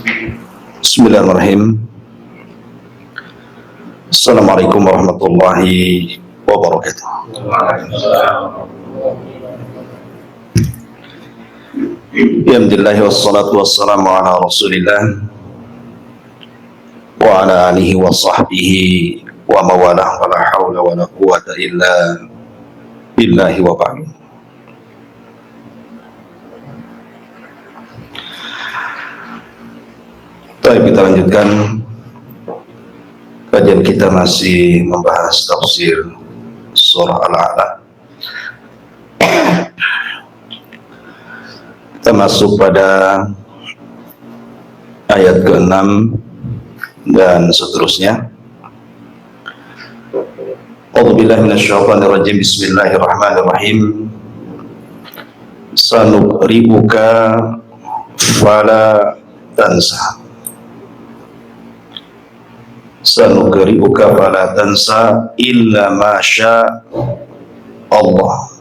Bismillahirrahmanirrahim. Assalamualaikum warahmatullahi wabarakatuh. Alhamdulillah wassalatu wassalamu ala rasulillah wa ala alihi wa sahbihi wa mawalah wa la hawla wa la quwata illa billahi wa ba'du. Baik, kita lanjutkan kajian kita, masih membahas tafsir surah Al-A'la. Kita masuk pada ayat ke-6 dan seterusnya. A'udzubillahi minasyaitonirrajim. Bismillahirrahmanirrahim. Sanuqri'uka fala tansa. Sanuqri'uka fala tansa illa ma syaa Allah.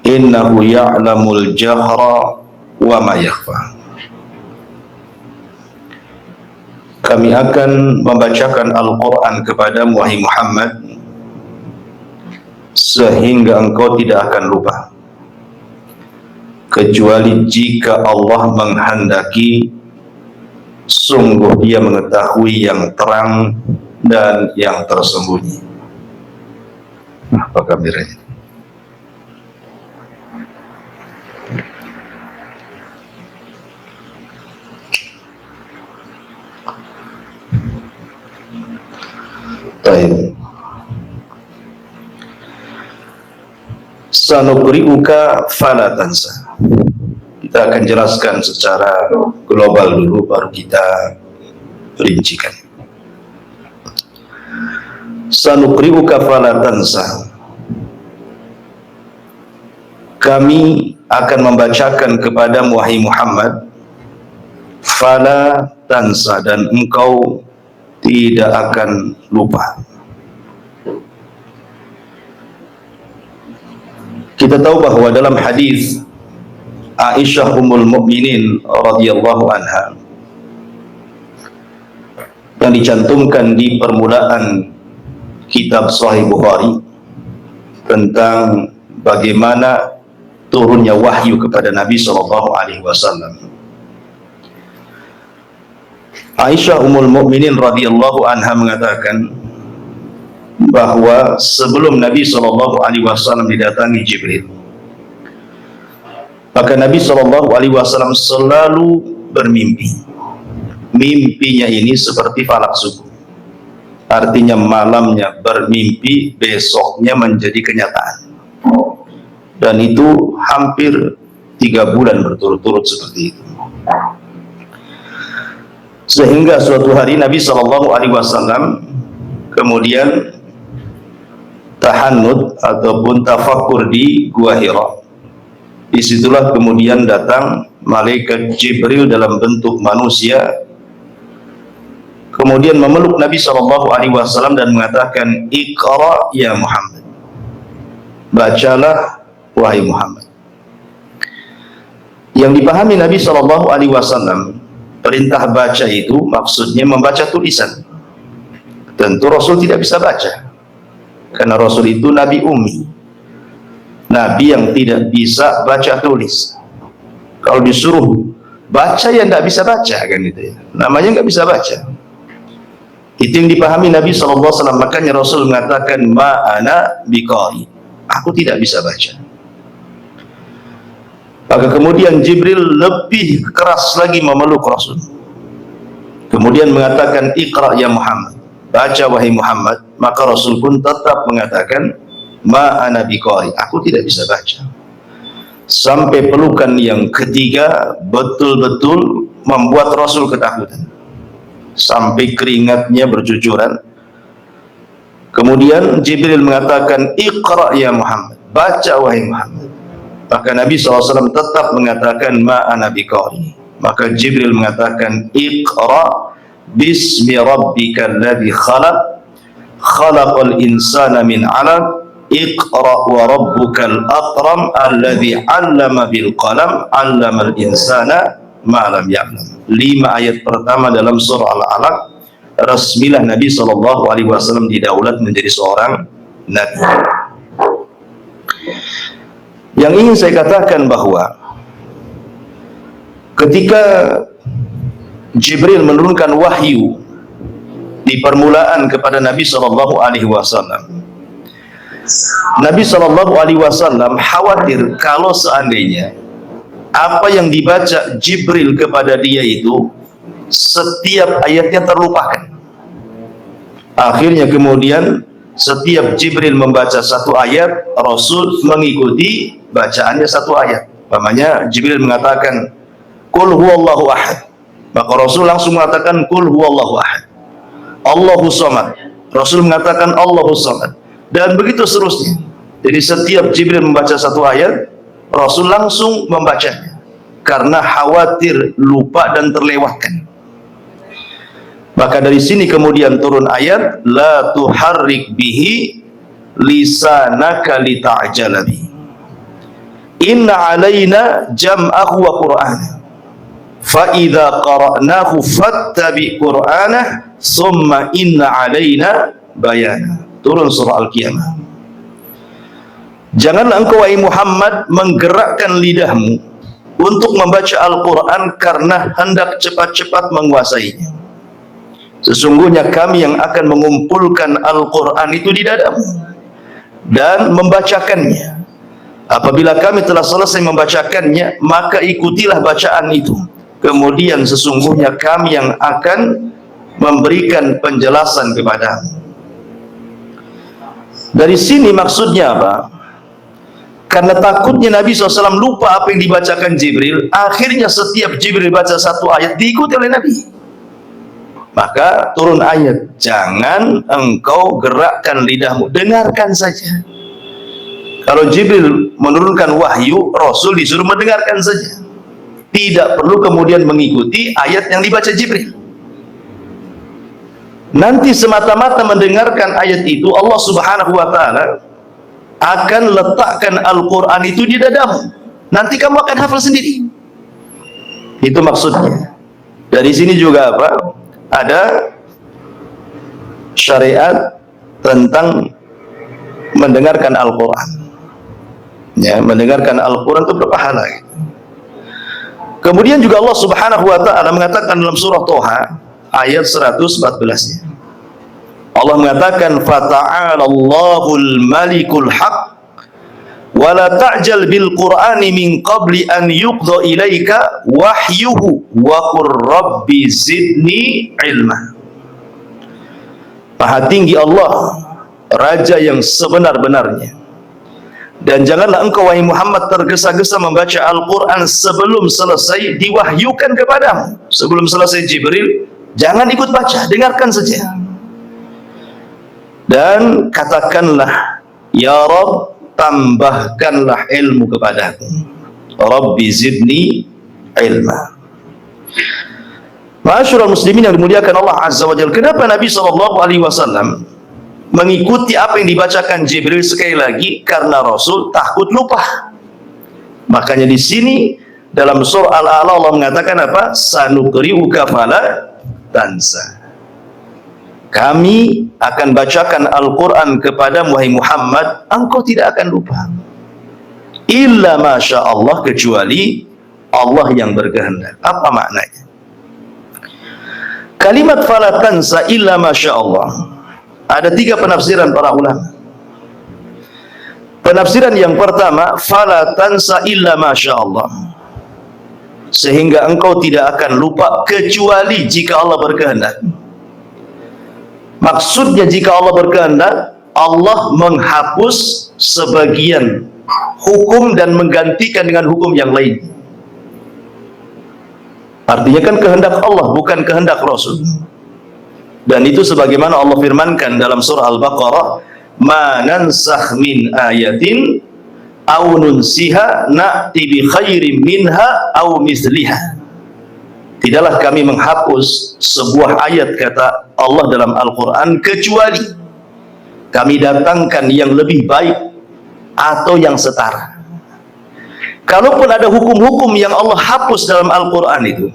Innahu ya'lamul jahra wa ma yakhfa. Kami akan membacakan Al-Quran kepadamu, wahai Muhammad, sehingga engkau tidak akan lupa, kecuali jika Allah menghendaki. Sungguh Dia mengetahui yang terang dan yang tersembunyi. Apa kameranya? Baik. Sanuqri'uka fala tansa. Kita akan jelaskan secara global dulu, baru kita rincikan. Sanuqri'uka fala tansa. Kami akan membacakan kepadamu, wahai Muhammad, fala tansa, dan engkau tidak akan lupa. Kita tahu bahwa dalam hadis Aisyah Ummul Mukminin radhiyallahu anha yang dicantumkan di permulaan kitab Sahih Bukhari tentang bagaimana turunnya wahyu kepada Nabi sallallahu alaihi wasallam. Aisyah Ummul Mukminin radhiyallahu anha mengatakan bahwa sebelum Nabi sallallahu alaihi wasallam didatangi Jibril, maka Nabi sallallahu alaihi wasallam selalu bermimpi. Mimpinya ini seperti falak subuh, artinya malamnya bermimpi, besoknya menjadi kenyataan. Dan itu hampir 3 bulan berturut-turut seperti itu. Sehingga suatu hari Nabi sallallahu alaihi wasallam kemudian tahannut ataupun tafakkur di Gua Hira. Disitulah kemudian datang malaikat Jibril dalam bentuk manusia, kemudian memeluk Nabi sallallahu alaihi wasallam dan mengatakan, "Iqra ya Muhammad." Bacalah wahai Muhammad. Yang dipahami Nabi sallallahu alaihi wasallam, perintah baca itu maksudnya membaca tulisan. Tentu Rasul tidak bisa baca, karena Rasul itu Nabi ummi, Nabi yang tidak bisa baca tulis. Kalau disuruh baca ya tidak bisa baca, kan itu ya, namanya nggak bisa baca. Itu yang dipahami Nabi SAW. Makanya Rasul mengatakan, ma ana biqari, aku tidak bisa baca. Maka kemudian Jibril lebih keras lagi memeluk Rasul, kemudian mengatakan, Iqra ya Muhammad, baca wahai Muhammad. Maka Rasul pun tetap mengatakan, ma ana biqari, aku tidak bisa baca. Sampai pelukan yang ketiga betul-betul membuat Rasul ketakutan, sampai keringatnya bercucuran. Kemudian Jibril mengatakan, Iqra ya Muhammad, baca wahai Muhammad. Maka Nabi SAW tetap mengatakan, ma ana biqari. Maka Jibril mengatakan, Iqra bismi rabbikal ladzi khalaq, khalaqal insana min 'alaq, Iqra wa rabbukal akram alladzi 'allama bil qalam 'allamal insana ma lam ya'lam. 5 ayat pertama dalam surah Al-Alaq, resmilah Nabi SAW didaulat menjadi seorang nabi. Yang ingin saya katakan bahwa ketika Jibril menurunkan wahyu di permulaan kepada Nabi SAW, Nabi SAW khawatir kalau seandainya apa yang dibaca Jibril kepada dia itu setiap ayatnya terlupakan. Akhirnya kemudian setiap Jibril membaca satu ayat, Rasul mengikuti bacaannya satu ayat. Umpamanya Jibril mengatakan Qul huwallahu ahad, maka Rasul langsung mengatakan Qul huwallahu ahad. Allahu samad, Rasul mengatakan Allahu samad. Dan begitu seterusnya. Jadi setiap Jibril membaca satu ayat, Rasul langsung membacanya karena khawatir lupa dan terlewatkan. Maka dari sini kemudian turun ayat la tuharrik bihi lisanaka lita'jala bihi. Inna alaina jam'ahu wa qur'ana. Fa idza qara'nahu fattabi qur'anah summa inna alaina bayana. Turun surah Al-Qiyamah. Janganlah engkau wahai Muhammad menggerakkan lidahmu untuk membaca Al-Quran karena hendak cepat-cepat menguasainya. Sesungguhnya kami yang akan mengumpulkan Al-Quran itu di dadamu dan membacakannya. Apabila kami telah selesai membacakannya, maka ikutilah bacaan itu. Kemudian sesungguhnya kami yang akan memberikan penjelasan kepadamu. Dari sini maksudnya apa? Karena takutnya Nabi SAW lupa apa yang dibacakan Jibril, akhirnya setiap Jibril baca satu ayat diikuti oleh Nabi. Maka turun ayat, jangan engkau gerakkan lidahmu, dengarkan saja. Kalau Jibril menurunkan wahyu, Rasul disuruh mendengarkan saja, tidak perlu kemudian mengikuti ayat yang dibaca Jibril. Nanti semata-mata mendengarkan ayat itu, Allah Subhanahu wa ta'ala akan letakkan Al-Quran itu di dadamu. Nanti kamu akan hafal sendiri. Itu maksudnya. Dari sini juga apa? Ada syariat tentang mendengarkan Al-Quran. Ya, mendengarkan Al-Quran itu berpahala. Kemudian juga Allah Subhanahu wa ta'ala mengatakan dalam surah Toha ayat 114-nya. Allah mengatakan fata'alallahul malikul haq wa la ta'jal bil qur'ani min qabli an yuqdha ilaika wahyuhu wa qur rabbi zidni ilma. Maha tinggi Allah, Raja yang sebenar-benarnya. Dan janganlah engkau wahai Muhammad tergesa-gesa membaca Al-Quran sebelum selesai diwahyukan kepadamu. Sebelum selesai Jibril, jangan ikut baca, dengarkan saja. Dan katakanlah, ya Rabb, tambahkanlah ilmu kepadaku. Rabbi zidni ilma. Ma'asyiral muslimin yang dimuliakan Allah Azza wa Jalla, kenapa Nabi SAW mengikuti apa yang dibacakan Jibril? Sekali lagi, karena Rasul takut lupa. Makanya di sini dalam surah Al-A'la Allah mengatakan apa? Sanuqri'uka fala tansa. Kami akan bacakan Al-Quran kepada wahai Muhammad, engkau tidak akan lupa. Illa masya Allah, kecuali Allah yang berkehendak. Apa maknanya? Kalimat fala tansa illa masya Allah, ada 3 penafsiran para ulama. Penafsiran yang pertama, fala tansa illa masya Allah, sehingga engkau tidak akan lupa kecuali jika Allah berkehendak. Maksudnya jika Allah berkehendak, Allah menghapus sebagian hukum dan menggantikan dengan hukum yang lain. Artinya kan kehendak Allah, bukan kehendak Rasul. Dan itu sebagaimana Allah firmankan dalam surah Al-Baqarah, ma nansakh min ayatin aw nunsiha na'ti bi khairin minha aw misliha. Tidaklah kami menghapus sebuah ayat, kata Allah dalam Al-Quran, kecuali kami datangkan yang lebih baik atau yang setara. Kalaupun ada hukum-hukum yang Allah hapus dalam Al-Quran itu,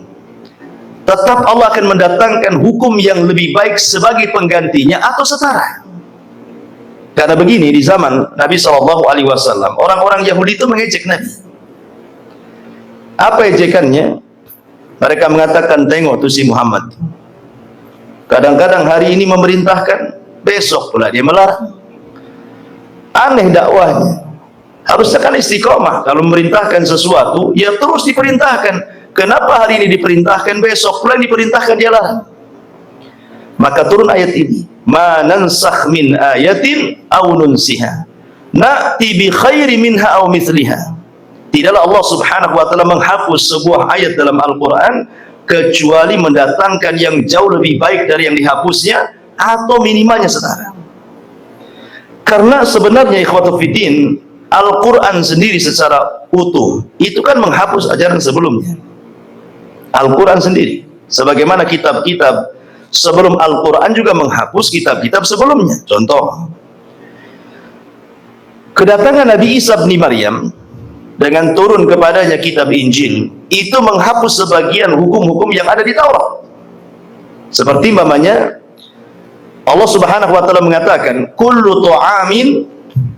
tetap Allah akan mendatangkan hukum yang lebih baik sebagai penggantinya atau setara. Karena begini, di zaman Nabi SAW, orang-orang Yahudi itu mengejek Nabi. Apa ejekannya? Mereka mengatakan, tengok tuh si Muhammad, kadang-kadang hari ini memerintahkan, besok pula dia melarang. Aneh dakwahnya. Harusnya kan istiqomah. Kalau memerintahkan sesuatu, ya terus diperintahkan. Kenapa hari ini diperintahkan, besok pula diperintahkan dia larang? Maka turun ayat ini, ma nansakh min ayatin aw nunsiha na'ti bi khairi minha aw mithliha. Tidaklah Allah Subhanahu wa taala menghapus sebuah ayat dalam Al-Qur'an kecuali mendatangkan yang jauh lebih baik dari yang dihapusnya atau minimalnya setara. Karena sebenarnya ikhwatul fiddin, Al-Quran sendiri secara utuh itu kan menghapus ajaran sebelumnya. Al-Quran sendiri, sebagaimana kitab-kitab sebelum Al-Quran juga menghapus kitab-kitab sebelumnya. Contoh, kedatangan Nabi Isa bin Maryam dengan turun kepadanya kitab Injil itu menghapus sebagian hukum-hukum yang ada di Taurat. Seperti umpamanya Allah Subhanahu wa taala mengatakan, kullu ta'amin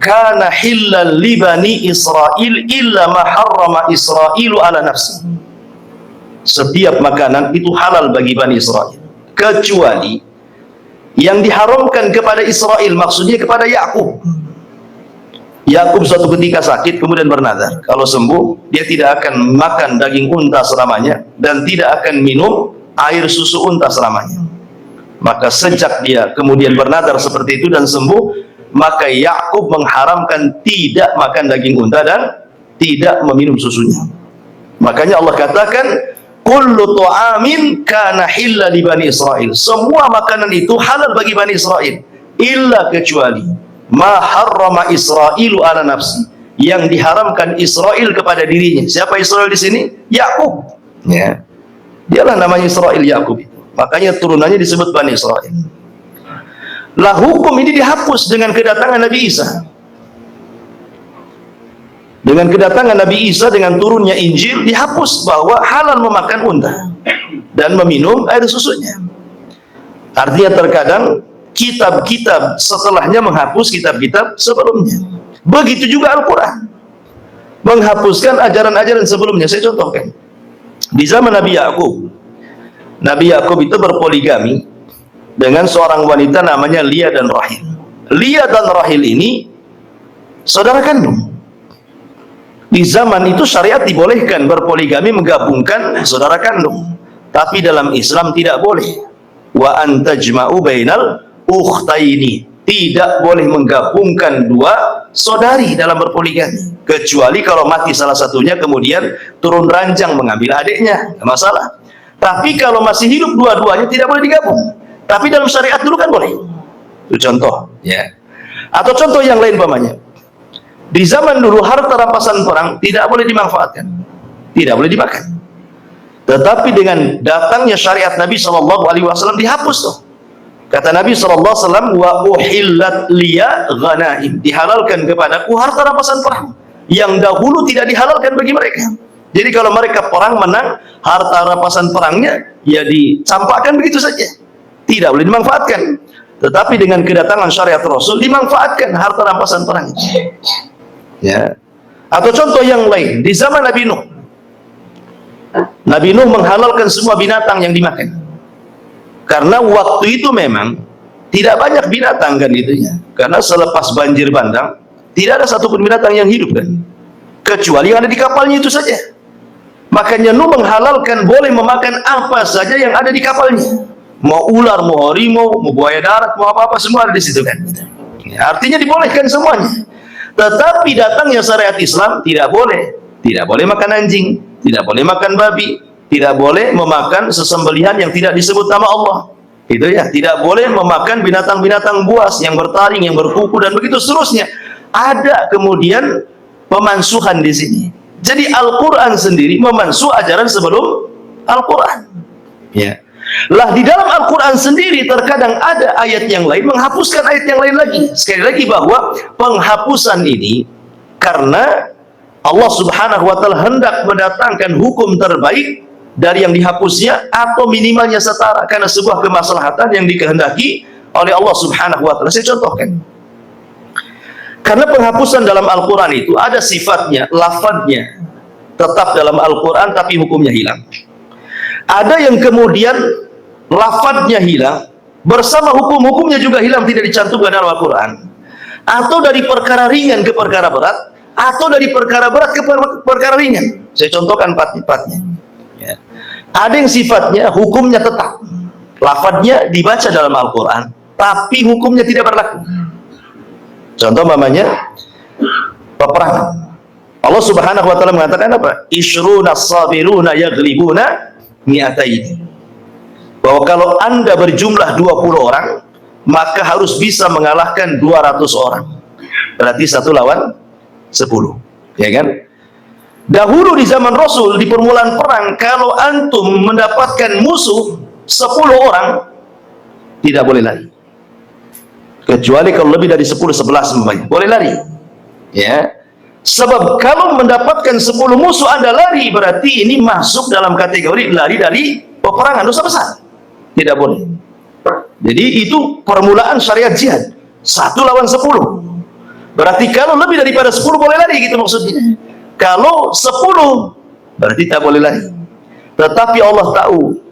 kana hillal li bani Israil illa ma harrama Israilu ala nafsi. Setiap makanan itu halal bagi Bani Israel kecuali yang diharamkan kepada Israel, maksudnya kepada Yakub. Yakub suatu ketika sakit kemudian bernazar, kalau sembuh dia tidak akan makan daging unta selamanya dan tidak akan minum air susu unta selamanya. Maka sejak dia kemudian bernazar seperti itu dan sembuh, maka Yakub mengharamkan tidak makan daging unta dan tidak meminum susunya. Makanya Allah katakan, kullu ta'amin kana hilla li bani Israil. Semua makanan itu halal bagi Bani Israel, illa kecuali ma harrama Israilu ala nafsi, yang diharamkan Israel kepada dirinya. Siapa Israel di sini? Yakub. Ya. Dialah namanya Israel, Yakub itu. Makanya turunannya disebut Bani Israel. Lah hukum ini dihapus dengan kedatangan Nabi Isa. Dengan kedatangan Nabi Isa, dengan turunnya Injil, dihapus bahwa halal memakan unta dan meminum air susunya. Artinya terkadang kitab-kitab setelahnya menghapus kitab-kitab sebelumnya. Begitu juga Al-Quran menghapuskan ajaran-ajaran sebelumnya. Saya contohkan, di zaman Nabi Yakub itu berpoligami dengan seorang wanita namanya Lia dan Rahil. Lia dan Rahil ini saudara kandung. Di zaman itu syariat dibolehkan berpoligami, menggabungkan saudara kandung. Tapi dalam Islam tidak boleh. Wa antajma'u bainal ukhtaini. Tidak boleh menggabungkan dua saudari dalam berpoligami. Kecuali kalau mati salah satunya kemudian turun ranjang mengambil adiknya, tidak masalah. Tapi kalau masih hidup dua-duanya tidak boleh digabung. Tapi dalam syariat dulu kan boleh. Itu contoh, ya. Atau contoh yang lain umpamanya. Di zaman dulu harta rampasan perang tidak boleh dimanfaatkan, tidak boleh dimakan. Tetapi dengan datangnya syariat Nabi SAW dihapus tuh. Kata Nabi SAW, wa uhillat liya ghanaim, dihalalkan kepadaku harta rampasan perang yang dahulu tidak dihalalkan bagi mereka. Jadi kalau mereka perang menang, harta rampasan perangnya ya dicampakkan begitu saja, tidak boleh dimanfaatkan. Tetapi dengan kedatangan syariat Rasul dimanfaatkan harta rampasan perang. Ya. Atau contoh yang lain, di zaman Nabi Nuh. Nabi Nuh menghalalkan semua binatang yang dimakan. Karena waktu itu memang tidak banyak binatang kan itunya. Karena selepas banjir bandang tidak ada satupun binatang yang hidup kan. Kecuali yang ada di kapalnya itu saja. Makanya Nuh menghalalkan boleh memakan apa saja yang ada di kapalnya. Mau ular, mau harimau, mau buaya darat, mau apa-apa semua ada di situ kan. Ya, artinya dibolehkan semuanya. Tetapi datangnya syariat Islam tidak boleh. Tidak boleh makan anjing, tidak boleh makan babi, tidak boleh memakan sesembelihan yang tidak disebut nama Allah. Itu ya, tidak boleh memakan binatang-binatang buas yang bertaring, yang berkuku dan begitu seterusnya. Ada kemudian pemansuhan di sini. Jadi Al-Quran sendiri memansuh ajaran sebelum Al-Quran. Ya. Lah di dalam Al-Quran sendiri terkadang ada ayat yang lain menghapuskan ayat yang lain lagi. Sekali lagi bahwa penghapusan ini karena Allah subhanahu wa ta'ala hendak mendatangkan hukum terbaik dari yang dihapusnya atau minimalnya setara karena sebuah kemaslahatan yang dikehendaki oleh Allah subhanahu wa ta'ala. Saya contohkan, karena penghapusan dalam Al-Quran itu ada sifatnya, lafadznya tetap dalam Al-Quran tapi hukumnya hilang. Ada yang kemudian lafadznya hilang bersama hukum-hukumnya juga hilang, tidak dicantumkan dalam Al-Quran, atau dari perkara ringan ke perkara berat, atau dari perkara berat ke perkara ringan. Saya contohkan empat-empatnya ya. Ada yang sifatnya hukumnya tetap, lafadznya dibaca dalam Al-Quran tapi hukumnya tidak berlaku. Contoh namanya peperangan. Allah subhanahu wa ta'ala mengatakan apa? Ishruna sabiruna yaglibuna mi'ataini. Bahwa kalau anda berjumlah 20 orang maka harus bisa mengalahkan 200 orang. Berarti 1 lawan 10, ya kan? Dahulu di zaman Rasul, di permulaan perang, kalau antum mendapatkan musuh 10 orang tidak boleh lari, kecuali kalau lebih dari 10-11 semuanya boleh lari ya. Sebab kalau mendapatkan 10 musuh anda lari, berarti ini masuk dalam kategori lari dari peperangan, dosa besar, tidak boleh. Jadi itu permulaan syariat jihad, 1 lawan 10. Berarti kalau lebih daripada 10 boleh lari, gitu maksudnya. Kalau 10 berarti tak boleh lari. Tetapi Allah tahu,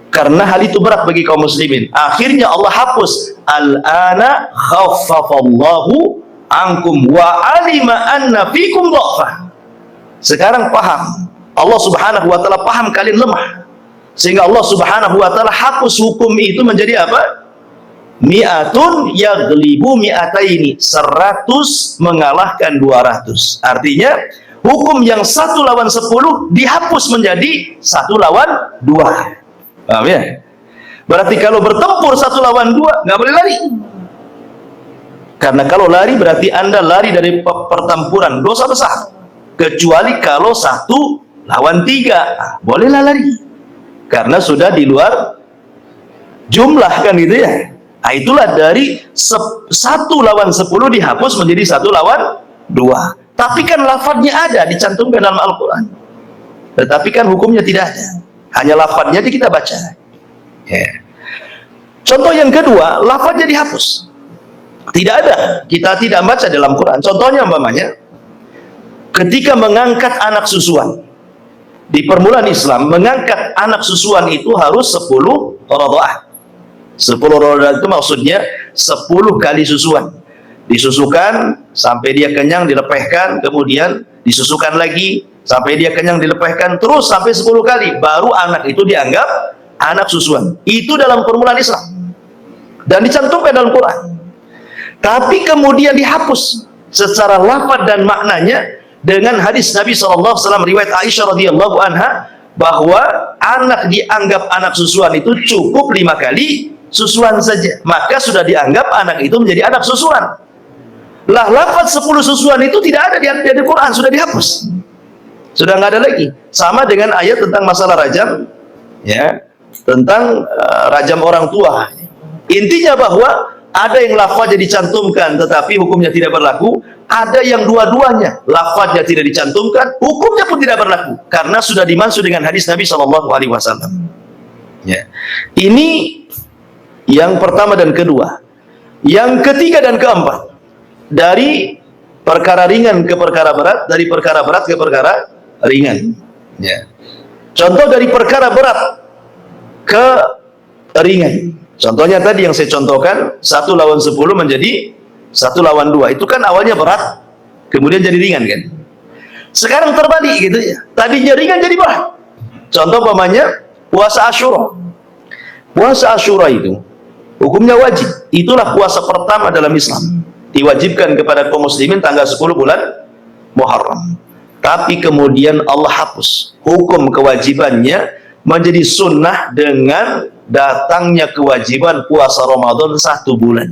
karena hal itu berat bagi kaum muslimin, akhirnya Allah hapus al-ana khaffafallahu ankum wa alima anna fikum dha'fa. Sekarang paham, Allah subhanahu wa ta'ala paham kalian lemah, sehingga Allah subhanahu wa ta'ala hapus hukum itu menjadi apa? Mi'atun yaglibu mi'ataini, 100 mengalahkan 200. Artinya hukum yang 1 lawan 10 dihapus menjadi 1 lawan 2. Paham ya? Berarti kalau bertempur 1 lawan 2 nggak boleh lari. Karena kalau lari berarti anda lari dari pertempuran, dosa besar. Kecuali kalau 1 lawan 3, bolehlah lari, karena sudah di luar jumlah, kan gitu ya. Nah, itulah dari 1 lawan 10 dihapus menjadi 1 lawan 2. Tapi kan lafadznya ada, dicantumkan dalam Al-Quran, tetapi kan hukumnya tidak ada, hanya lafadznya kita baca ya. Contoh yang kedua, lafadznya dihapus, tidak ada, kita tidak baca dalam Quran. Contohnya umpamanya ketika mengangkat anak susuan di permulaan Islam, mengangkat anak susuan itu harus 10 radha'ah. 10 radha'ah itu maksudnya 10 kali susuan, disusukan sampai dia kenyang, dilepehkan, kemudian disusukan lagi sampai dia kenyang, dilepehkan, terus sampai 10 kali, baru anak itu dianggap anak susuan. Itu dalam permulaan Islam dan dicantumkan dalam Quran. Tapi kemudian dihapus secara lafaz dan maknanya dengan hadis Nabi SAW, riwayat Aisyah radhiyallahu anha, bahwa anak dianggap anak susuan itu cukup 5 kali susuan saja, maka sudah dianggap anak itu menjadi anak susuan. Lah lafaz 10 susuan itu tidak ada di Quran, sudah dihapus, sudah nggak ada lagi. Sama dengan ayat tentang masalah rajam ya, tentang rajam orang tua. Intinya bahwa ada yang lafaznya dicantumkan tetapi hukumnya tidak berlaku, ada yang dua-duanya lafaznya tidak dicantumkan, hukumnya pun tidak berlaku, karena sudah dimaksud dengan hadis Nabi SAW ya. Ini yang pertama dan kedua. Yang ketiga dan keempat, dari perkara ringan ke perkara berat, dari perkara berat ke perkara ringan ya. Contoh dari perkara berat ke ringan, contohnya tadi yang saya contohkan, 1 lawan 10 menjadi 1 lawan 2. Itu kan awalnya berat, kemudian jadi ringan kan. Sekarang terbalik gitu ya, tadinya ringan jadi berat. Contoh umpamanya puasa Asyura. Puasa Asyura itu hukumnya wajib. Itulah puasa pertama dalam Islam, diwajibkan kepada kaum muslimin tanggal 10 bulan Muharram. Tapi kemudian Allah hapus hukum kewajibannya menjadi sunnah dengan datangnya kewajiban puasa Ramadan 1 bulan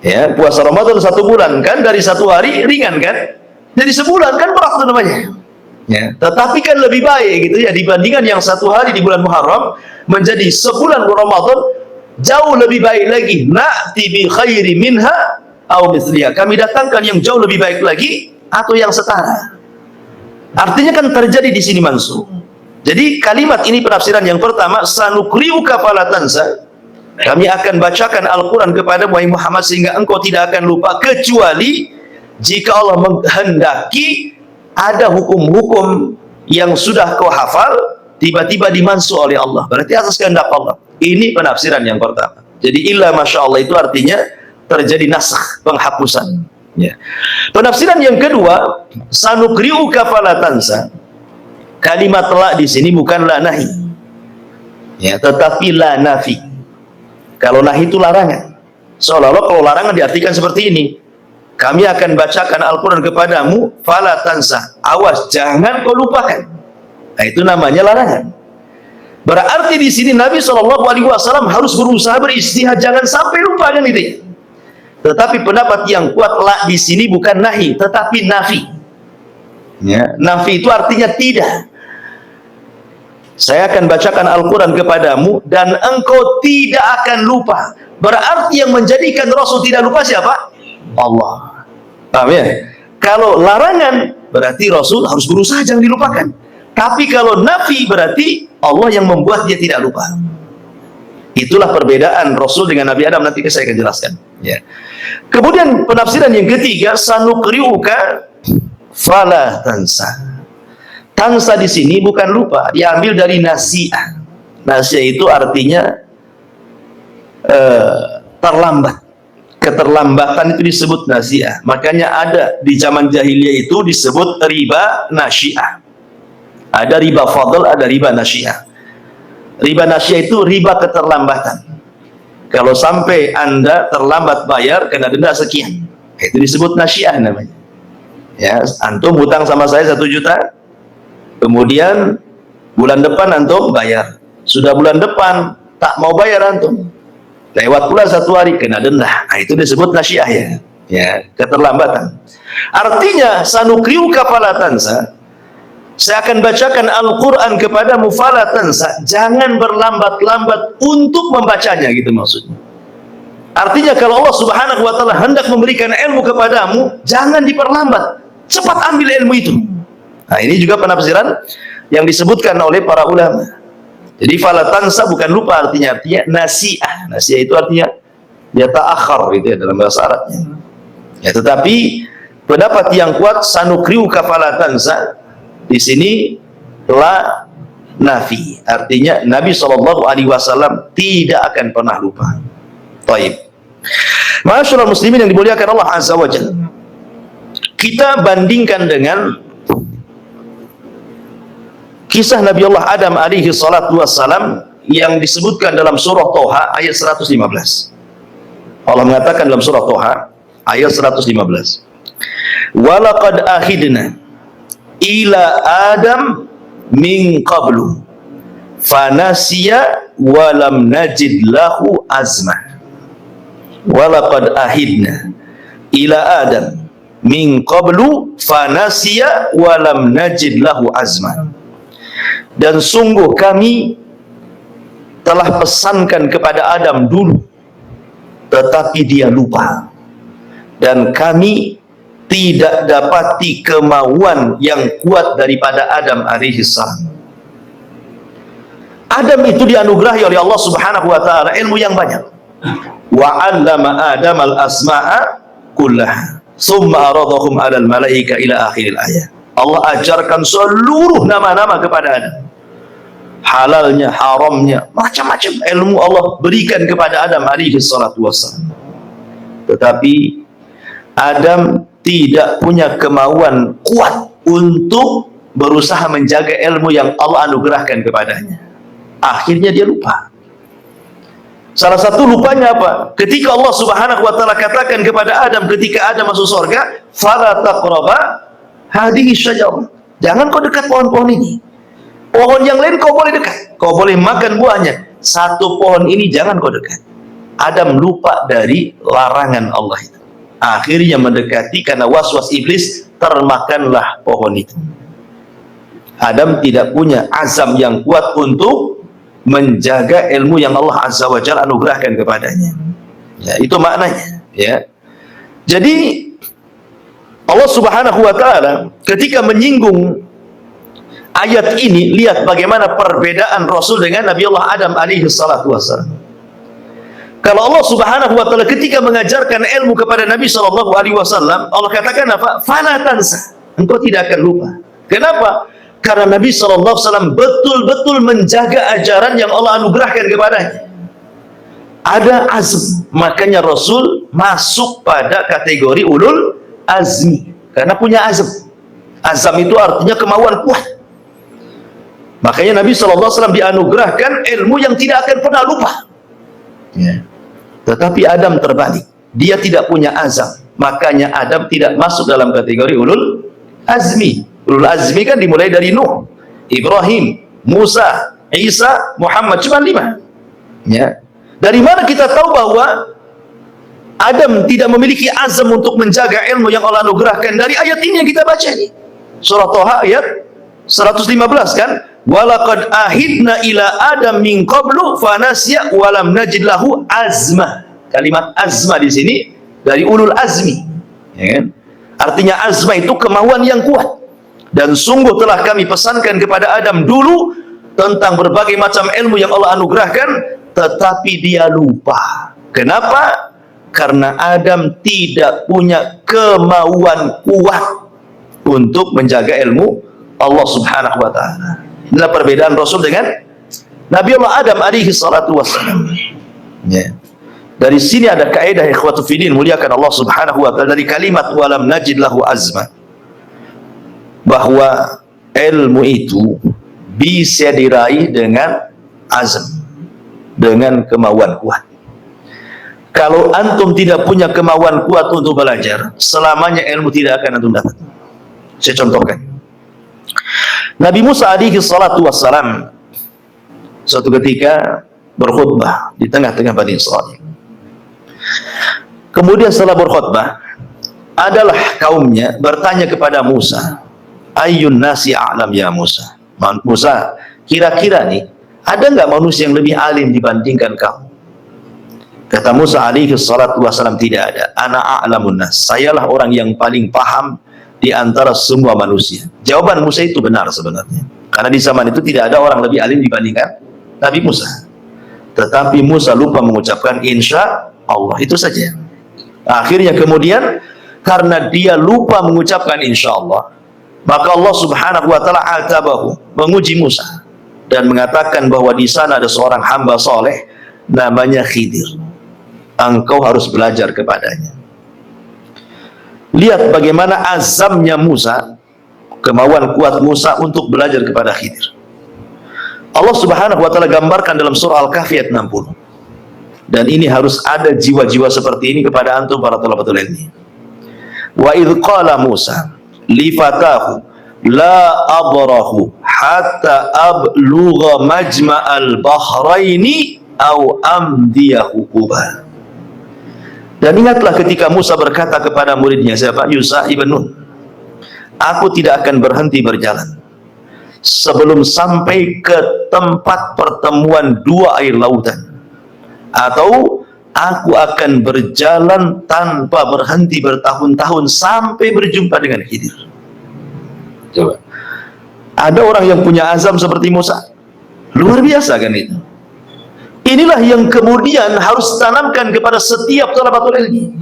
ya. Puasa Ramadan 1 bulan kan, dari 1 hari ringan kan, jadi sebulan kan berat itu namanya ya. Tetapi kan lebih baik gitu ya, dibandingkan yang 1 hari di bulan Muharram menjadi sebulan Ramadan, jauh lebih baik lagi. Na'ti bi khairi minha aw mithliha, kami datangkan yang jauh lebih baik lagi atau yang setara. Artinya kan terjadi di sini mansukh. Jadi kalimat ini penafsiran yang pertama, sanukriuka fala tansa. Kami akan bacakan Al-Quran kepada Muhammad sehingga engkau tidak akan lupa, kecuali jika Allah menghendaki ada hukum-hukum yang sudah kau hafal tiba-tiba dimansuh oleh Allah, berarti atas kehendak Allah. Ini penafsiran yang pertama. Jadi illa masya Allah itu artinya terjadi nasakh, penghapusan, ya. Penafsiran yang kedua, sanukriuka fala tansa. Kalimat la di sini bukanlah nahi, ya, tetapi la nafi. Kalau nahi itu larangan. Seolah-olah kalau larangan diartikan seperti ini. Kami akan bacakan Al-Quran kepadamu, fala tansa. Awas, jangan kau lupakan. Nah, itu namanya larangan. Berarti di sini Nabi SAW harus berusaha beristihad, jangan sampai lupa, kan itu. Tetapi pendapat yang kuat la di sini bukan nahi, tetapi nafi. Ya, nafi itu artinya tidak. Saya akan bacakan Al-Quran kepadamu dan engkau tidak akan lupa. Berarti yang menjadikan Rasul tidak lupa siapa? Allah. Paham ya? Kalau larangan berarti Rasul harus berusaha jangan dilupakan. Tapi kalau nafi berarti Allah yang membuat dia tidak lupa. Itulah perbedaan Rasul dengan Nabi Adam, nanti saya akan jelaskan, ya. Kemudian penafsiran yang ketiga, sanukriuka fala tansa. Tansa di sini bukan lupa, diambil dari nasi'ah. Nasi'ah itu artinya terlambat. Keterlambatan itu disebut nasi'ah. Makanya ada di zaman jahiliyah itu disebut riba nasi'ah. Ada riba fadl, ada riba nasi'ah. Riba nasi'ah itu riba keterlambatan. Kalau sampai Anda terlambat bayar, kena denda sekian. Itu disebut nasi'ah namanya. Ya, antum hutang sama saya 1 juta. Kemudian bulan depan antum bayar. Sudah bulan depan tak mau bayar antum. Lewat pula 1 hari kena denda. Nah, itu disebut nasi'ah, ya. Ya, keterlambatan. Artinya sanukriuka fala tansa. Saya akan bacakan Al-Quran kepadamu fala tansa. Jangan berlambat-lambat untuk membacanya, gitu maksudnya. Artinya kalau Allah Subhanahu wa taala hendak memberikan ilmu kepadamu, jangan diperlambat. Cepat ambil ilmu itu. Nah, ini juga penafsiran yang disebutkan oleh para ulama. Jadi fala tansa bukan lupa, artinya nasi'ah. Nasi'ah itu artinya ya ta'akhir, gitu ya, dalam bahasa Arabnya. Ya, tetapi pendapat yang kuat sanukriuka fala tansa di sini la nafi, artinya Nabi SAW tidak akan pernah lupa. Taib. Ma'asyiral muslimin yang dimuliakan Allah Azza wa Jalla. Kita bandingkan dengan kisah Nabi Allah Adam alaihi salatu wassalam yang disebutkan dalam surah Toha ayat 115. Allah mengatakan dalam surah Toha ayat 115. Walaqad ahidna ila Adam min qablu fanasiya walam najid lahu azma. Walaqad ahidna ila Adam min qablu fanasiya walam najid lahu azma. Dan sungguh kami telah pesankan kepada Adam dulu, tetapi dia lupa. Dan kami tidak dapati kemauan yang kuat daripada Adam alaihissalam. Adam itu dianugerahi oleh Allah Subhanahu wa taala ilmu yang banyak. Wa 'allama Adam al-asma'a kullaha, tsumma aradahum 'alal malaika ila akhiril ayat. Allah ajarkan seluruh nama-nama kepada Adam. Halalnya, haramnya, macam-macam ilmu Allah berikan kepada Adam alaihi salatu wassalam. Tetapi Adam tidak punya kemauan kuat untuk berusaha menjaga ilmu yang Allah anugerahkan kepadanya. Akhirnya dia lupa. Salah satu lupanya apa? Ketika Allah Subhanahu wa taala katakan kepada Adam ketika Adam masuk surga, "Fala taqraba hadhihi syajarah." Jangan kau dekat pohon-pohon ini. Pohon yang lain kau boleh dekat, kau boleh makan buahnya. Satu pohon ini jangan kau dekat. Adam lupa dari larangan Allah itu. Akhirnya mendekati karena was-was iblis, termakanlah pohon itu. Adam tidak punya azam yang kuat untuk menjaga ilmu yang Allah Azza wa Jalla anugerahkan kepadanya. Ya, itu maknanya, ya. Jadi Allah Subhanahu wa taala ketika menyinggung ayat ini, lihat bagaimana perbedaan Rasul dengan Nabi Allah Adam alaihi salatu wassalam. Kalau Allah Subhanahu wa taala ketika mengajarkan ilmu kepada Nabi sallallahu alaihi wasallam, Allah katakan apa? Fala tansa. Engkau tidak akan lupa. Kenapa? Karena Nabi sallallahu alaihi wasallam betul-betul menjaga ajaran yang Allah anugerahkan kepadanya. Ada azm, makanya Rasul masuk pada kategori ulul azmi karena punya azm. Azam itu artinya kemauan kuat. Makanya Nabi SAW dianugerahkan ilmu yang tidak akan pernah lupa. Ya. Tetapi Adam terbalik, dia tidak punya azam, makanya Adam tidak masuk dalam kategori ulul azmi. Ulul azmi kan dimulai dari Nuh, Ibrahim, Musa, Isa, Muhammad, cuma 5. Ya. Dari mana kita tahu bahwa Adam tidak memiliki azam untuk menjaga ilmu yang Allah anugerahkan? Dari ayat ini yang kita baca ini, surah Toha ayat 115 kan, walaqad ahidna ila adam min qablu fanasya walam najid lahu azma. Kalimat azma di sini dari ulul azmi, ya kan? Artinya azma itu kemauan yang kuat. Dan sungguh telah kami pesankan kepada Adam dulu tentang berbagai macam ilmu yang Allah anugerahkan, tetapi dia lupa. Kenapa? Karena Adam tidak punya kemauan kuat untuk menjaga ilmu Allah Subhanahu wa taala. Inilah perbedaan Rasul dengan Nabi Allah Adam alaihi salatu wassalam. Ya. Dari sini ada kaidah ikhwatu fiddin, muliakan Allah Subhanahu wa taala, dari kalimat walam najid lahu azma, bahwa ilmu itu bisa diraih dengan azam, dengan kemauan kuat. Kalau antum tidak punya kemauan kuat untuk belajar, selamanya ilmu tidak akan antum dapat. Saya contohkan. Nabi Musa alaihi salatu wassalam suatu ketika berkhutbah di tengah-tengah Bani Israil. Kemudian setelah berkhutbah, adalah kaumnya bertanya kepada Musa, ayyun nasi a'lam ya Musa. Musa, kira-kira nih, ada nggak manusia yang lebih alim dibandingkan kamu? Kata Musa alaihi salatu wassalam, tidak ada. Ana a'lamun nas. Sayalah orang yang paling paham di antara semua manusia. Jawaban Musa itu benar sebenarnya. Karena di zaman itu tidak ada orang lebih alim dibandingkan Nabi Musa. Tetapi Musa lupa mengucapkan insya Allah, itu saja. Akhirnya kemudian karena dia lupa mengucapkan insya Allah, maka Allah Subhanahu wa taala atabahu, menguji Musa dan mengatakan bahwa di sana ada seorang hamba soleh namanya Khidir. Engkau harus belajar kepadanya. Lihat bagaimana azamnya Musa, kemauan kuat Musa untuk belajar kepada Khidir. Allah Subhanahu wa taala gambarkan dalam surah Al-Kahfi ayat 60. Dan ini harus ada jiwa-jiwa seperti ini kepada antum para thalabatul ilmi. Wa idh qala Musa li fatahu la abrahu hatta ablugha majma'al bahraini au amdiyahu quba. Dan ingatlah ketika Musa berkata kepada muridnya, siapa? Yusha ibn Nun, aku tidak akan berhenti berjalan sebelum sampai ke tempat pertemuan dua air lautan, atau aku akan berjalan tanpa berhenti bertahun-tahun sampai berjumpa dengan Khidir. Coba, ada orang yang punya azam seperti Musa, luar biasa kan itu. Inilah yang kemudian harus tanamkan kepada setiap thalabatul ilmi,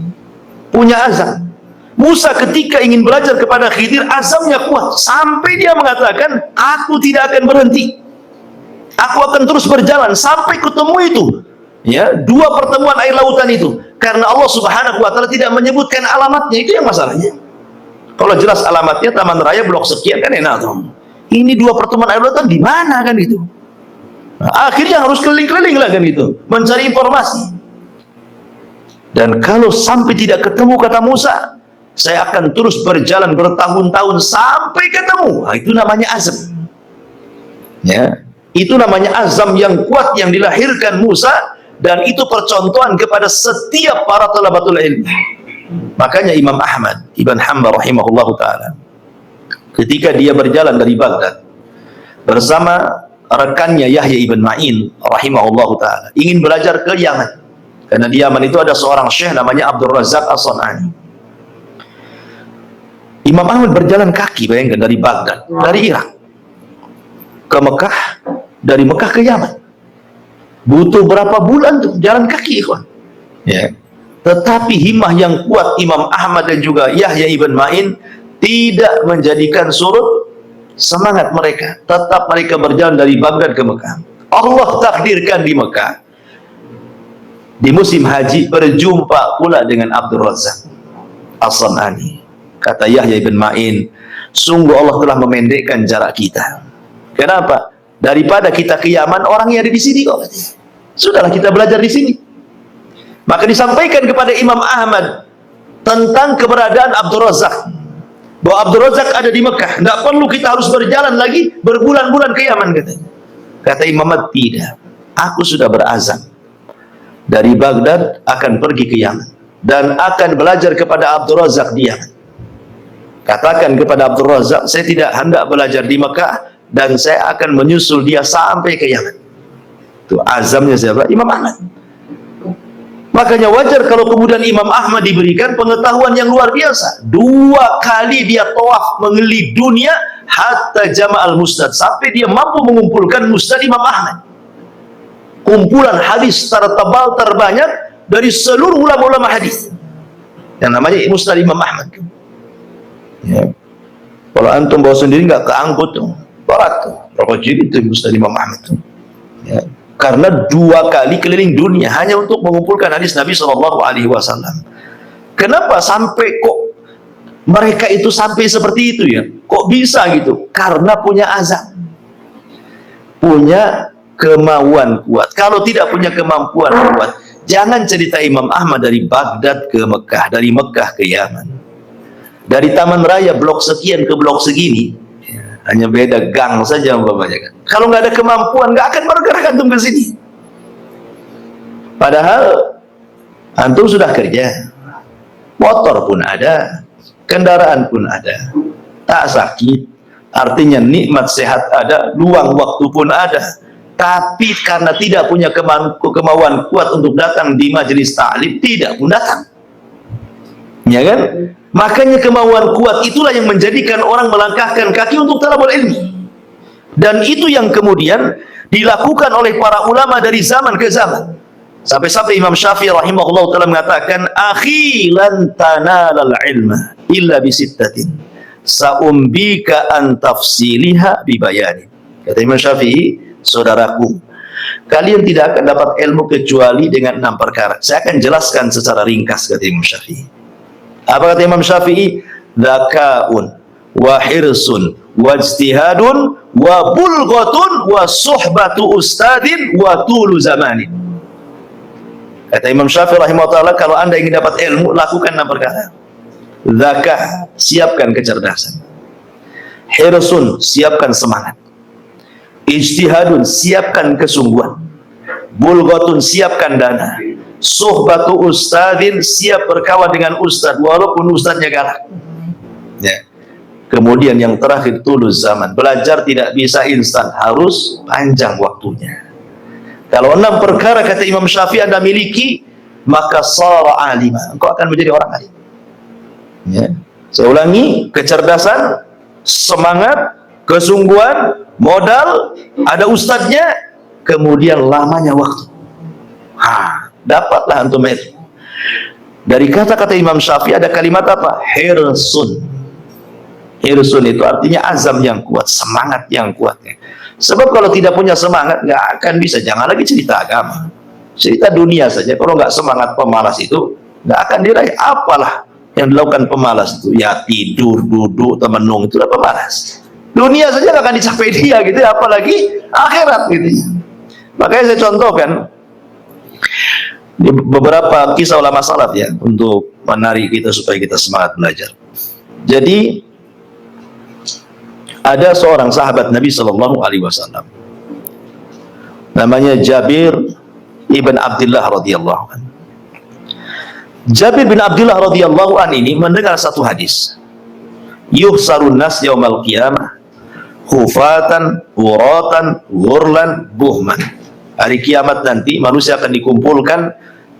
punya azam. Musa ketika ingin belajar kepada Khidir, azamnya kuat sampai dia mengatakan, aku tidak akan berhenti, aku akan terus berjalan sampai ketemu itu, ya, dua pertemuan air lautan itu. Karena Allah Subhanahu wa taala tidak menyebutkan alamatnya, itu yang masalahnya. Kalau jelas alamatnya Taman Raya Blok sekian kan enak tuh. Ini dua pertemuan air lautan di mana kan itu? Nah, akhirnya harus keliling-keliling lah kan itu, mencari informasi. Dan kalau sampai tidak ketemu, kata Musa, saya akan terus berjalan bertahun-tahun sampai ketemu. Nah, itu namanya azam. Ya, itu namanya azam yang kuat yang dilahirkan Musa, dan itu percontohan kepada setiap para thalabatul ilmi. Makanya Imam Ahmad Ibn Hanbal rahimahullahu taala, ketika dia berjalan dari Baghdad bersama rekannya Yahya ibn Ma'in rahimahullahu taala, ingin belajar ke Yaman, karena di Yaman itu ada seorang syekh namanya Abdul Razak As-San'ani. Imam Ahmad berjalan kaki, bayangkan, dari Baghdad, dari Irak ke Mekah, dari Mekah ke Yaman. Butuh berapa bulan tuh jalan kaki, ikhwan. Ya. Tetapi himmah yang kuat Imam Ahmad dan juga Yahya ibn Ma'in tidak menjadikan surut semangat mereka. Tetap mereka berjalan dari Baghdad ke Mekah. Allah takdirkan di Mekah, di musim haji, berjumpa pula dengan Abdul Razak As-San'ani. Kata Yahya ibn Ma'in, sungguh Allah telah memendekkan jarak kita. Kenapa? Daripada kita ke Yaman, orangnya ada di sini kok. Sudahlah kita belajar di sini. Maka disampaikan kepada Imam Ahmad tentang keberadaan Abdul Razak, bahwa Abdul Razak ada di Mekah. Tidak perlu kita harus berjalan lagi berbulan-bulan ke Yaman, katanya. Kata Imam Ahmad, tidak. Aku sudah berazam dari Baghdad akan pergi ke Yaman dan akan belajar kepada Abdul Razak di Yaman. Katakan kepada Abdul Razak, saya tidak hendak belajar di Mekah dan saya akan menyusul dia sampai ke Yaman. Itu azamnya siapa? Imam Ahmad. Makanya wajar kalau kemudian Imam Ahmad diberikan pengetahuan yang luar biasa. 2 kali dia tawaf mengelilingi dunia hatta jama'al musnad, sampai dia mampu mengumpulkan musnad Imam Ahmad. Kumpulan hadis tertebal terbanyak dari seluruh ulama-ulama hadis. Yang namanya musnad Imam Ahmad. Ya. Kalau antum bawa sendiri nggak keangkut tuh, berat tuh, berapa jilid itu musnad Imam Ahmad tuh. Ya. Karena 2 kali keliling dunia hanya untuk mengumpulkan hadis Nabi SAW. Kenapa sampai kok mereka itu sampai seperti itu ya? Kok bisa gitu? Karena punya azam, punya kemauan kuat. Kalau tidak punya kemampuan kuat, jangan cerita Imam Ahmad dari Baghdad ke Mekah, dari Mekah ke Yaman. Dari Taman Raya blok sekian ke blok segini, ya, hanya beda gang saja umpamanya kan. Kalau nggak ada kemampuan, nggak akan bergerak antum ke sini. Padahal antum sudah kerja, motor pun ada, kendaraan pun ada, tak sakit, artinya nikmat sehat ada, luang waktu pun ada. Tapi karena tidak punya kemauan kuat untuk datang di majelis ta'lim, tidak pun datang. Ya kan? Makanya kemauan kuat itulah yang menjadikan orang melangkahkan kaki untuk talabul ilmi. Dan itu yang kemudian dilakukan oleh para ulama dari zaman ke zaman. Sampai-sampai Imam Syafi'i rahimahullah ta'ala mengatakan, akhi lan tanalal ilma illa bisittatin sa'umbika an tafsiliha bibayanin. Kata Imam Syafi'i, saudaraku, kalian tidak akan dapat ilmu kecuali dengan 6 perkara. Saya akan jelaskan secara ringkas, kata Imam Syafi'i. Apa kata Imam Syafi'i? Dzakaun wa hirsun wa ijtihadun wa bulghatun wa suhbatu ustadin wa tulu zamanin. Kata Imam Syafi'i rahimahullah, kalau anda ingin dapat ilmu, lakukan 6 perkara. Dzakah, siapkan kecerdasan. Hirsun, siapkan semangat. Ijtihadun, siapkan kesungguhan. Bulghatun, siapkan dana. Suhbatu ustadin, siap berkawan dengan ustad walaupun ustadnya galak. Ya. Kemudian yang terakhir, tulus zaman. Belajar tidak bisa instan, harus panjang waktunya. Kalau 6 perkara kata Imam Syafi'i anda miliki, maka sara alima, engkau akan menjadi orang alim. Ya. Saya ulangi, kecerdasan, semangat, kesungguhan, modal, ada ustadznya, kemudian lamanya waktu. Dapatlah antum itu. Dari kata-kata Imam Syafi'i ada kalimat apa? Hirsun. Hirsun itu artinya azam yang kuat, semangat yang kuat. Sebab kalau tidak punya semangat, nggak akan bisa. Jangan lagi cerita agama, cerita dunia saja. Kalau nggak semangat, pemalas itu nggak akan diraih. Apalah yang dilakukan pemalas itu? Ya tidur, duduk, temenung, itulah pemalas. Dunia saja nggak akan dicapai dia gitu, apalagi akhirat gitu. Makanya saya contohkan beberapa kisah ulama salaf ya, untuk menarik kita supaya kita semangat belajar. Jadi ada seorang sahabat Nabi SAW, namanya Jabir ibn Abdullah radhiyallahu anhu. Jabir bin Abdullah radhiyallahu anhu ini mendengar satu hadis, yuhsarun nas yaumal qiyamah khufatan uratan ghurlan buhman. Hari kiamat nanti manusia akan dikumpulkan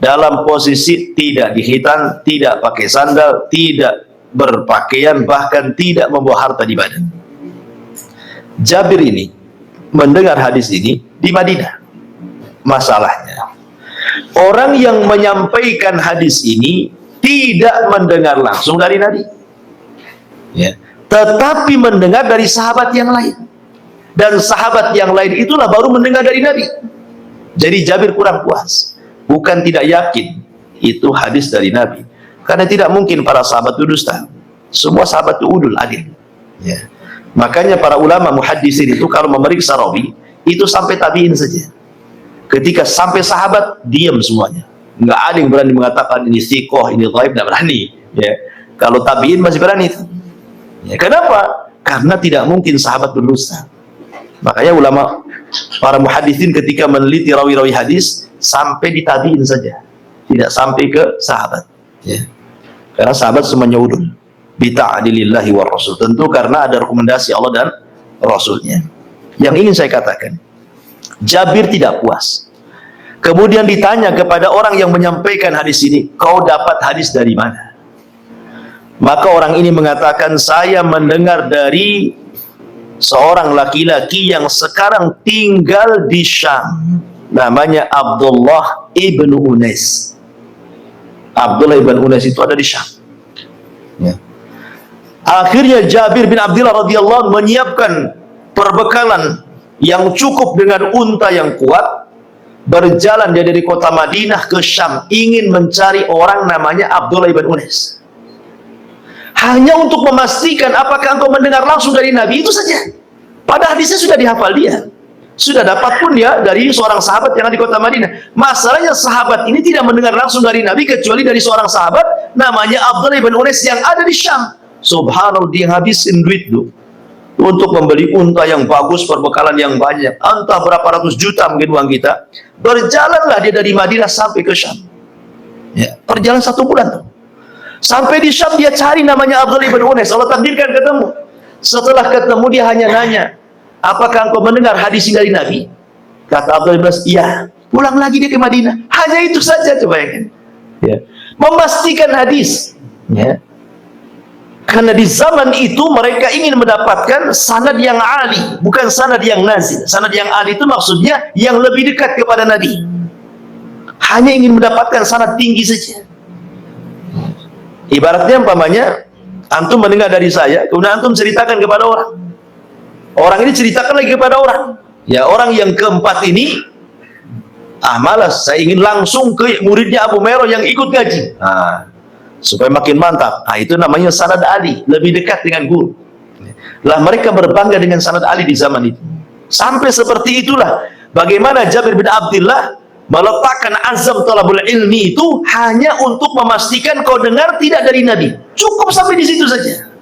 dalam posisi tidak dihitan, tidak pakai sandal, tidak berpakaian, bahkan tidak membawa harta di badan. Jabir ini mendengar hadis ini di Madinah. Masalahnya, orang yang menyampaikan hadis ini tidak mendengar langsung dari Nabi, ya, tetapi mendengar dari sahabat yang lain, dan sahabat yang lain itulah baru mendengar dari Nabi. Jadi Jabir kurang puas, bukan tidak yakin itu hadis dari Nabi, karena tidak mungkin para sahabat itu dusta. Semua sahabat itu udul, adil, ya. Makanya para ulama muhaddisin itu kalau memeriksa rawi itu sampai tabiin saja. Ketika sampai sahabat, diam semuanya, nggak ada yang berani mengatakan ini thiqah, ini dhaif, nggak berani, ya. Kalau tabiin masih berani itu, ya. Kenapa? Karena tidak mungkin sahabat berdusta. Makanya ulama para muhaddisin ketika meneliti rawi-rawi hadis sampai di tabiin saja, tidak sampai ke sahabat, ya. Karena sahabat semuanya udul bita'adilillahi wa rasul, tentu karena ada rekomendasi Allah dan Rasulnya. Yang ingin saya katakan, Jabir tidak puas. Kemudian ditanya kepada orang yang menyampaikan hadis ini, kau dapat hadis dari mana? Maka orang ini mengatakan, saya mendengar dari seorang laki-laki yang sekarang tinggal di Syam, namanya Abdullah ibn Unais. Abdullah ibn Unais itu ada di Syam, ya. Akhirnya Jabir bin Abdullah radhiyallahu anhu menyiapkan perbekalan yang cukup dengan unta yang kuat, berjalan dia dari kota Madinah ke Syam, ingin mencari orang namanya Abdullah ibn Unais, hanya untuk memastikan apakah engkau mendengar langsung dari Nabi. Itu saja. Pada hadisnya sudah dihafal dia, sudah dapat pun dia dari seorang sahabat yang ada di kota Madinah. Masalahnya sahabat ini tidak mendengar langsung dari Nabi kecuali dari seorang sahabat namanya Abdullah ibn Unais yang ada di Syam. Subhanallah, dia habisin duit tuh untuk membeli unta yang bagus, perbekalan yang banyak, entah berapa ratus juta mungkin uang kita. Berjalanlah dia dari Madinah sampai ke Syam, ya, perjalanan 1 bulan tuh. Sampai di Syam dia cari namanya Abdullah ibn Unais, Allah takdirkan ketemu. Setelah ketemu dia hanya nanya, apakah engkau mendengar hadis dari Nabi? Kata Abdullah ibn Unais, iya. Pulang lagi dia ke Madinah, hanya itu saja. Coba ya, memastikan hadis, ya. Karena di zaman itu mereka ingin mendapatkan sanad yang ali, bukan sanad yang nazil. Sanad yang ali itu maksudnya yang lebih dekat kepada Nabi. Hanya ingin mendapatkan sanad tinggi saja. Ibaratnya umpamanya antum mendengar dari saya, kemudian antum ceritakan kepada orang. Orang ini ceritakan lagi kepada orang. Ya, orang yang keempat ini, malas, saya ingin langsung ke muridnya Abu Mero yang ikut ngaji. Supaya makin mantap. Itu namanya sanad ali, lebih dekat dengan guru. Lah mereka berbangga dengan sanad ali di zaman itu. Sampai seperti itulah bagaimana Jabir bin Abdullah meletakkan azam talabul ilmi itu hanya untuk memastikan kau dengar tidak dari Nabi. Cukup sampai di situ saja.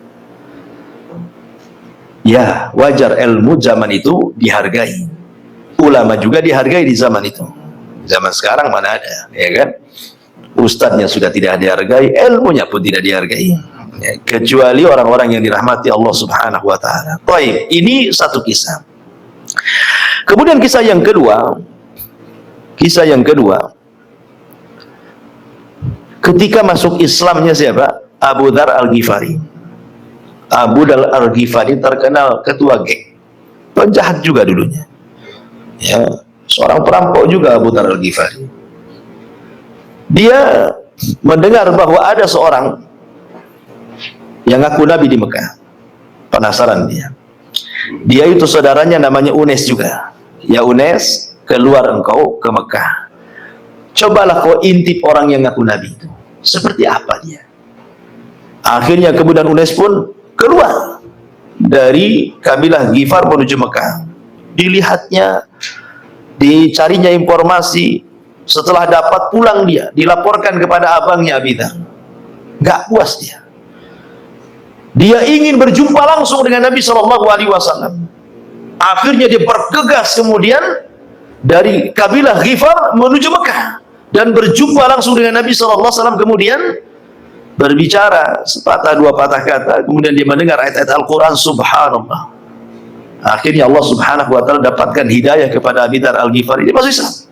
Ya, wajar, ilmu zaman itu dihargai. Ulama juga dihargai di zaman itu. Zaman sekarang mana ada, ya kan? Ustadznya sudah tidak dihargai, ilmunya pun tidak dihargai, ya, kecuali orang-orang yang dirahmati Allah Subhanahu wa ta'ala. Baik, ini satu kisah. Kemudian kisah yang kedua, ketika masuk Islamnya siapa? Abu Dzar Al-Ghifari. Abu Dzar Al-Ghifari terkenal ketua geng, penjahat juga dulunya, ya, seorang perampok juga Abu Dzar Al-Ghifari. Dia mendengar bahwa ada seorang yang ngaku Nabi di Mekah. Penasaran dia. Dia itu saudaranya namanya Unais juga. Ya Unais, keluar engkau ke Mekah. Cobalah kau intip orang yang ngaku Nabi itu. Seperti apa dia? Akhirnya kemudian Unais pun keluar dari kabilah Ghifar menuju Mekah. Dilihatnya, dicarinya informasi. Setelah dapat, pulang dia, dilaporkan kepada abangnya Abi Dzar. Gak puas dia. Dia ingin berjumpa langsung dengan Nabi SAW. Akhirnya dia bergegas kemudian dari kabilah Ghifar menuju Mekah dan berjumpa langsung dengan Nabi SAW. Kemudian berbicara sepatah dua patah kata. Kemudian dia mendengar ayat-ayat Al-Quran. Subhanallah. Akhirnya Allah Subhanahu wa ta'ala dapatkan hidayah kepada Abi Dzar Al-Ghifari. Dia masuk Islam.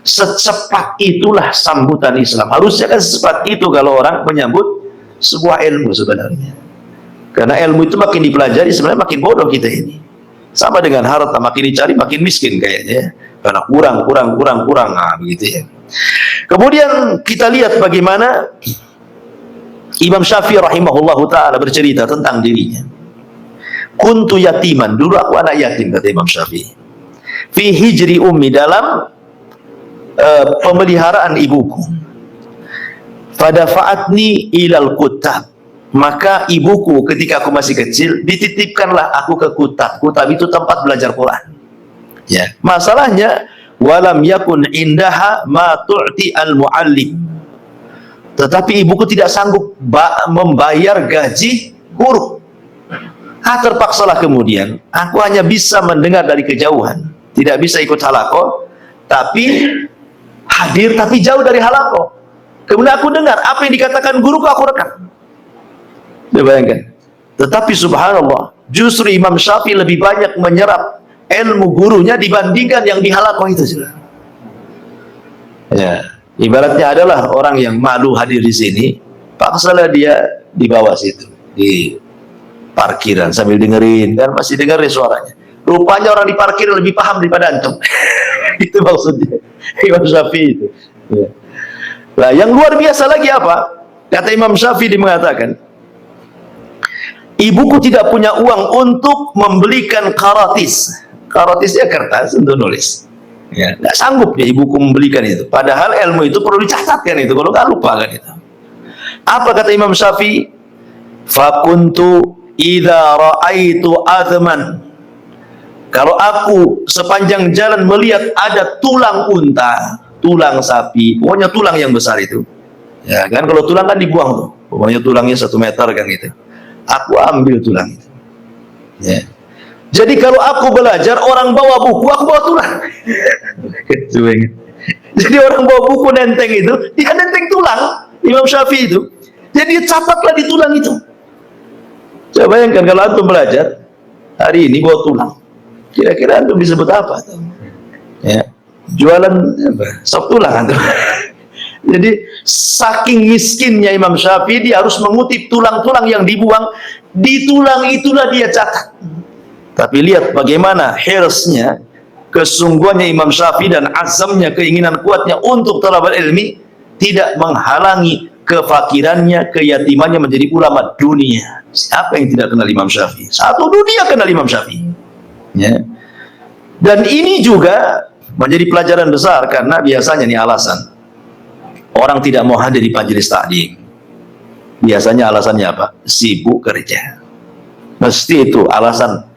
Secepat itulah sambutan Islam. Harusnya kan secepat itu kalau orang menyambut sebuah ilmu sebenarnya. Karena ilmu itu makin dipelajari sebenarnya makin bodoh kita ini. Sama dengan harta, makin dicari makin miskin kayaknya. Karena kurang, nah, begitu ya. Kemudian kita lihat bagaimana Imam Syafi'i rahimahullahu ta'ala bercerita tentang dirinya. Kuntu yatiman, dulu aku anak yatim, kata Imam Syafi'i. Fi hijri ummi, dalam pemeliharaan ibuku. Fadafa'atni ilal kutab, maka ibuku ketika aku masih kecil dititipkanlah aku ke kutab. Kutab itu tempat belajar Quran. Ya, masalahnya walam yakun indaha ma tu'ti al-muallim. Tetapi ibuku tidak sanggup membayar gaji guru. Terpaksalah kemudian aku hanya bisa mendengar dari kejauhan, tidak bisa ikut halaqah, tapi hadir tapi jauh dari halaqah. Kemudian aku dengar apa yang dikatakan guruku, aku rekam. Bayangkan. Tetapi subhanallah, justru Imam Syafi'i lebih banyak menyerap ilmu gurunya dibandingkan yang di halaqah itu. Ya, ibaratnya adalah orang yang malu hadir di sini, paksalah dia di bawah situ, di parkiran sambil dengerin, dan masih dengerin suaranya. Rupanya orang di parkiran lebih paham daripada antum. Itu maksudnya Imam Syafi'i itu. Ya. Nah, yang luar biasa lagi apa? Kata Imam Syafi'i mengatakan, ibuku tidak punya uang untuk membelikan karatis. Karatisnya kertas untuk nulis. Ya, nggak sanggup ya ibuku membelikan itu. Padahal ilmu itu perlu dicatatkan itu, kalau nggak lupa kan itu. Apa kata Imam Syafi'i? Fakuntu idza ra'aitu azman. Kalau aku sepanjang jalan melihat ada tulang unta, tulang sapi, pokoknya tulang yang besar itu, ya kan, kalau tulang kan dibuang tuh, pokoknya tulangnya 1 meter kan gitu, aku ambil tulang itu. Ya. Jadi kalau aku belajar, orang bawa buku, aku bawa tulang. Jadi orang bawa buku nenteng itu, dia nenteng tulang, Imam Syafi'i itu. Jadi catatlah di tulang itu. Coba bayangkan kalau antum belajar hari ini bawa tulang, kira-kira antum disebut apa? Ya, jualan apa? Sop tulang antum. Jadi saking miskinnya Imam Syafi'i, dia harus mengutip tulang-tulang yang dibuang, di tulang itulah dia catat. Tapi lihat bagaimana hirsnya, kesungguhannya Imam Syafi'i dan azamnya, keinginan kuatnya untuk talabul ilmi, tidak menghalangi kefakirannya, keyatimannya menjadi ulama dunia. Siapa yang tidak kenal Imam Syafi'i? Satu dunia kenal Imam Syafi'i. Ya. Dan ini juga menjadi pelajaran besar, karena biasanya nih alasan orang tidak mau hadir di majelis taklim. Biasanya alasannya apa? Sibuk kerja. Mesti itu alasan.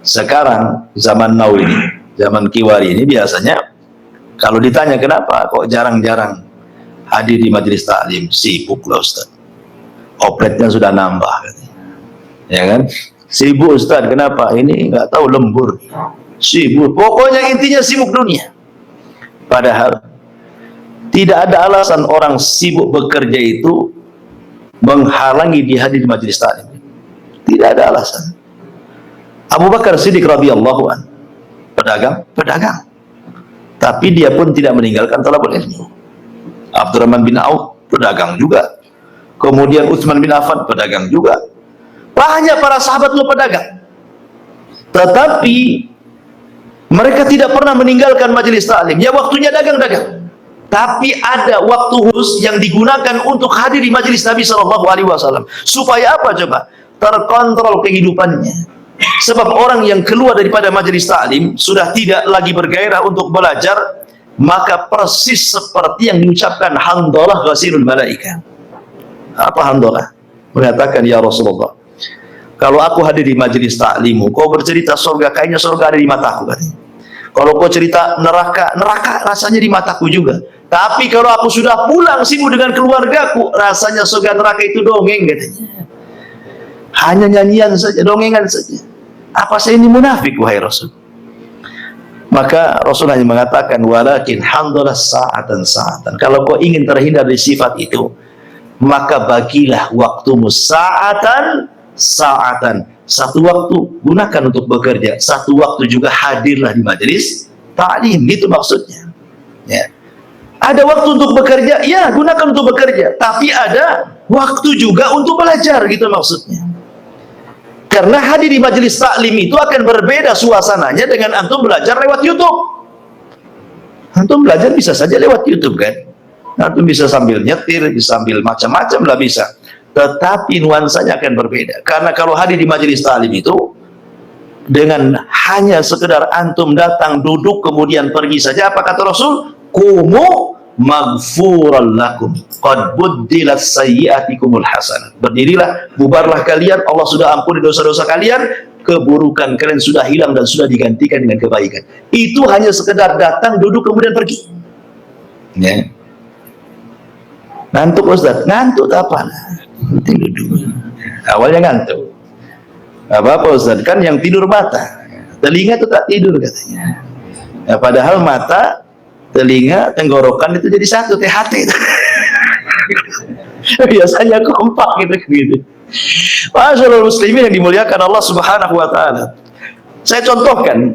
Sekarang zaman now ini, zaman kiwari ini, biasanya kalau ditanya kenapa kok jarang-jarang hadir di majelis taklim, sibuk loh Ustaz. Opletnya sudah nambah, ya kan? Sibuk Ustaz, kenapa? Ini nggak tahu lembur. Sibuk, pokoknya intinya sibuk dunia. Padahal tidak ada alasan orang sibuk bekerja itu menghalangi dia hadir di majelis taklim. Tidak ada alasan. Abu Bakar Siddiq radhiyallahu an, pedagang, tapi dia pun tidak meninggalkan talabul ilmi. Abdurrahman bin Auf pedagang juga. Kemudian Utsman bin Affan pedagang juga. Banyak para sahabat lu pedagang. Tetapi mereka tidak pernah meninggalkan majelis taklim. Ya waktunya dagang-dagang. Tapi ada waktu khusus yang digunakan untuk hadir di majelis Nabi SAW. Supaya apa coba? Terkontrol kehidupannya. Sebab orang yang keluar daripada majelis taklim sudah tidak lagi bergairah untuk belajar, maka persis seperti yang diucapkan Handalah ghasilul malaika. Apa Handalah? Mengatakan, ya Rasulullah, kalau aku hadir di majelis taklimmu, kau bercerita surga, kayaknya surga ada di mataku, katanya. Kalau kau cerita neraka, neraka rasanya di mataku juga. Tapi kalau aku sudah pulang sibuk dengan keluargaku, rasanya surga neraka itu dongeng, katanya. Hanya nyanyian saja, dongengan saja. Apa saya ini munafik, wahai Rasul? Maka Rasul hanya mengatakan, walakin hamdalah sa'atan. Kalau kau ingin terhindar dari sifat itu, maka bagilah waktumu sa'atan. Satu waktu gunakan untuk bekerja, satu waktu juga hadirlah di majelis taklim. Itu maksudnya. Ya. Ada waktu untuk bekerja, ya gunakan untuk bekerja. Tapi ada waktu juga untuk belajar, gitu maksudnya. Karena hadir di majelis taklim itu akan berbeda suasananya dengan antum belajar lewat YouTube. Antum belajar bisa saja lewat YouTube kan. Antum bisa sambil nyetir, bisa sambil macam-macam lah bisa. Tetapi nuansanya akan berbeda. Karena kalau hadir di majelis taklim itu dengan hanya sekedar antum datang duduk kemudian pergi saja, apa kata Rasul? Kumu maghfuran lakum qad buddilat sayyi'atikumul hasanat. Berdirilah, bubarlah kalian, Allah sudah ampuni dosa-dosa kalian, keburukan kalian sudah hilang dan sudah digantikan dengan kebaikan. Itu hanya sekedar datang duduk kemudian pergi. Ya. Ngantuk Ustaz? Ngantuk apa? Duduk. Awalnya ngantuk. Apa Ustaz? Kan yang tidur mata, telinga itu tak tidur katanya. Nah, padahal mata, telinga, tenggorokan itu jadi satu, THT itu. Biasanya kompak gitu. Masyaallah muslimin yang dimuliakan Allah Subhanahu wa taala. Saya contohkan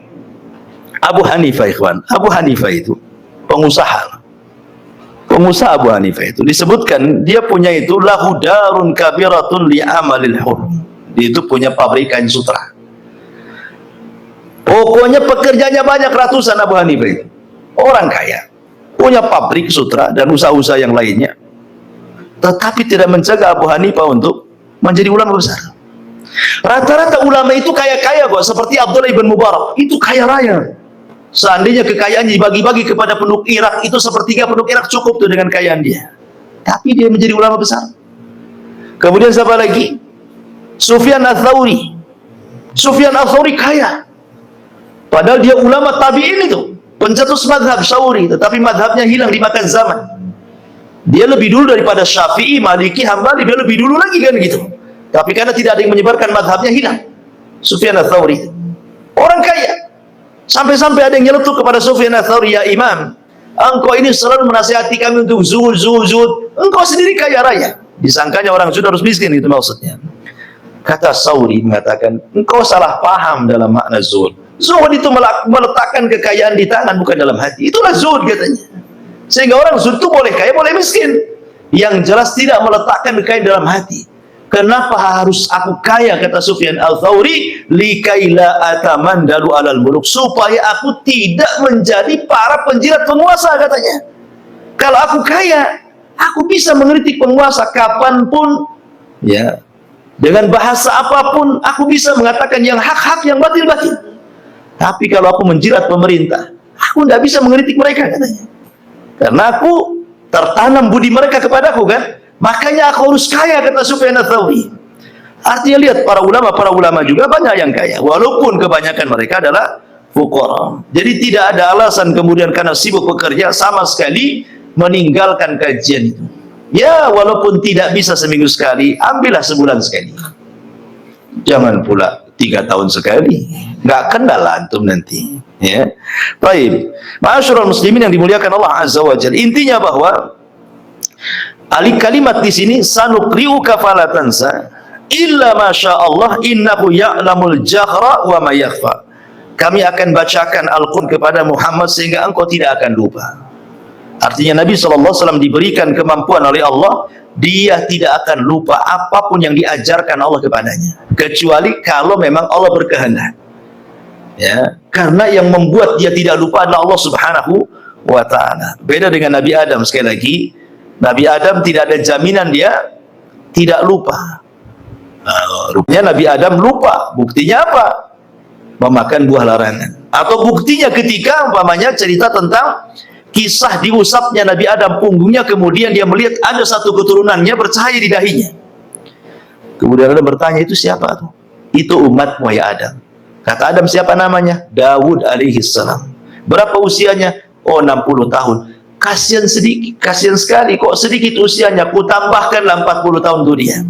Abu Hanifah, ikhwan. Abu Hanifah itu pengusaha. Pengusaha Abu Hanifah itu disebutkan dia punya itu lahu darun kabiratun li amalil hur. Dia itu punya pabrik kain sutra. Pokoknya pekerjanya banyak, ratusan Abu Hanifah itu. Orang kaya, punya pabrik sutra dan usaha-usaha yang lainnya, tetapi tidak mencegah Abu Hanifah untuk menjadi ulama besar. Rata-rata ulama itu kaya-kaya kok, seperti Abdullah ibn Mubarak, itu kaya raya. Seandainya kekayaannya dibagi-bagi kepada penduduk Irak, itu sepertiga penduduk Irak cukup tuh dengan kekayaan dia. Tapi dia menjadi ulama besar. Kemudian siapa lagi? Sufyan Ats-Tsauri. Sufyan Ats-Tsauri kaya, padahal dia ulama tabi'in itu, pencetus madhab Syauri, tetapi madhabnya hilang dimakan zaman. Dia lebih dulu daripada Syafi'i, Maliki, Hambali, dia lebih dulu lagi kan gitu. Tapi karena tidak ada yang menyebarkan madhabnya, hilang. Sufyan Ats-Tsauri, orang kaya. Sampai-sampai ada yang nyeletuk kepada Sufyan Ats-Tsauri, ya Imam, engkau ini selalu menasihati kami untuk zuhud. Engkau sendiri kaya raya. Disangkanya orang sudah harus miskin, itu maksudnya. Kata Tsauri mengatakan, engkau salah paham dalam makna zuhud. Zuhud itu meletakkan kekayaan di tangan, bukan dalam hati. Itulah zuhud katanya. Sehingga orang zuhud itu boleh kaya, boleh miskin. Yang jelas tidak meletakkan kekayaan dalam hati. Kenapa harus aku kaya, kata Sufyan Ats-Tsauri? Likaila atamandalu alal muluk, supaya aku tidak menjadi para penjilat penguasa, katanya. Kalau aku kaya, aku bisa mengkritik penguasa kapanpun, ya, dengan bahasa apapun, aku bisa mengatakan yang hak-hak, yang batil-batil. Tapi kalau aku menjilat pemerintah, aku tidak bisa mengkritik mereka, katanya. Karena aku tertanam budi mereka kepadaku, kan? Makanya aku harus kaya, kata Sufyan Ats-Tsauri. Artinya lihat, para ulama juga banyak yang kaya, walaupun kebanyakan mereka adalah fuqara. Jadi tidak ada alasan kemudian karena sibuk bekerja sama sekali meninggalkan kajian itu. Ya, walaupun tidak bisa seminggu sekali, ambillah sebulan sekali. Jangan pula 3 tahun sekali. Nggak kenal antum nanti. Ya, baik. Ma'asyiral muslimin yang dimuliakan Allah Azza wa Jalla. Intinya bahwa kalimat di sini, sanuqri'uka fala tansa illa ma Allah innahu ya'lamul jahra wa ma yakhfa. Kami akan bacakan Al-Qur'an kepada Muhammad sehingga engkau tidak akan lupa. Artinya Nabi SAW diberikan kemampuan oleh Allah, dia tidak akan lupa apapun yang diajarkan Allah kepadanya, kecuali kalau memang Allah berkehendak. Ya, karena yang membuat dia tidak lupa adalah Allah Subhanahu wa ta'ala. Beda dengan Nabi Adam. Sekali lagi, Nabi Adam tidak ada jaminan dia tidak lupa. Rupanya Nabi Adam lupa. Buktinya apa? Memakan buah larangan. Atau buktinya ketika umpamanya cerita tentang kisah diusapnya Nabi Adam punggungnya, kemudian dia melihat ada satu keturunannya bercahaya di dahinya. Kemudian Adam bertanya, itu siapa tuh? Itu umatmu ya Adam. Kata Adam, siapa namanya? Dawud alaihi salam. Berapa usianya? Oh, 60 tahun. Kasihan sedikit, kasihan sekali, kok sedikit usianya. Ku tambahkanlah 40 tahun tuh dia.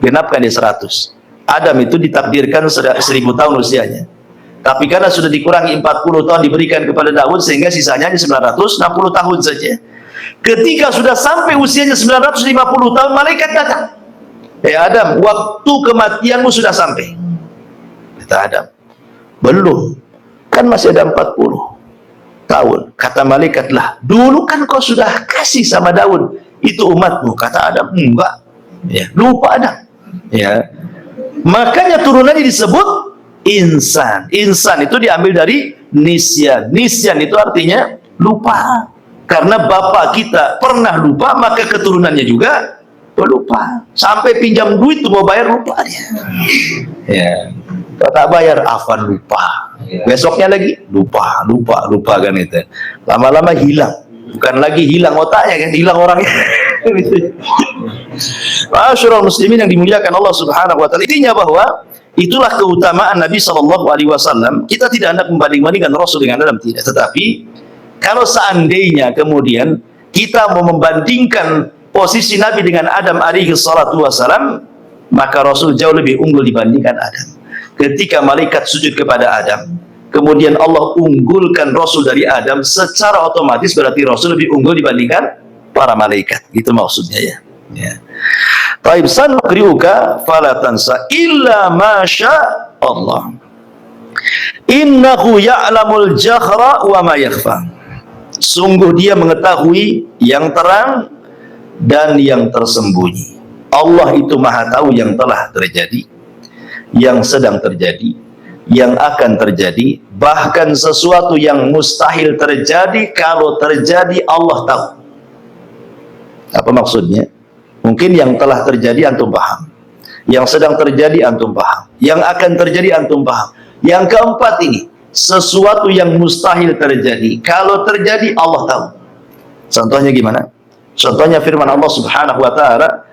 Genapkan dia 100. Adam itu ditakdirkan 1000 tahun usianya. Tapi karena sudah dikurangi 40 tahun diberikan kepada Daud, sehingga sisanya 960 tahun saja. Ketika sudah sampai usianya 950 tahun, malaikat datang. Adam, waktu kematianmu sudah sampai. Kata Adam, belum, kan masih ada 40 tahun. Kata malaikat, lah dulu kan kau sudah kasih sama Daud, itu umatmu. Kata Adam, enggak, Ya, lupa Adam. Ya. Makanya turunannya disebut insan. Insan itu diambil dari nisyan. Nisyan itu artinya lupa. Karena bapak kita pernah lupa, maka keturunannya juga lupa. Sampai pinjam duit tuh mau bayar lupa dia. Ya. Tak bayar, afan lupa. Besoknya lagi lupa kan itu. Lama-lama hilang. Bukan lagi hilang otaknya kan, hilang orangnya. Ma'asyiral muslimin yang dimuliakan Allah Subhanahu wa taala. Intinya bahwa itulah keutamaan Nabi sallallahu alaihi wasallam. Kita tidak hendak membanding-bandingkan Rasul dengan Adam, tidak. Tetapi kalau seandainya kemudian kita mau membandingkan posisi Nabi dengan Adam alaihi salatu wasallam, maka Rasul jauh lebih unggul dibandingkan Adam. Ketika malaikat sujud kepada Adam, kemudian Allah unggulkan Rasul dari Adam, secara otomatis berarti Rasul lebih unggul dibandingkan para malaikat. Itu maksudnya ya. Ya. Taib sanuqri'uka fala tansa illa ma syaa Allah. Innahu ya'lamul jahra wa ma yakhfa. Sungguh dia mengetahui yang terang dan yang tersembunyi. Allah itu Maha tahu yang telah terjadi, yang sedang terjadi, yang akan terjadi, bahkan sesuatu yang mustahil terjadi, kalau terjadi Allah tahu. Apa maksudnya? Mungkin yang telah terjadi antum paham, yang sedang terjadi antum paham, yang akan terjadi antum paham. Yang keempat ini, sesuatu yang mustahil terjadi, kalau terjadi Allah tahu. Contohnya gimana? Contohnya firman Allah Subhanahu wa taala,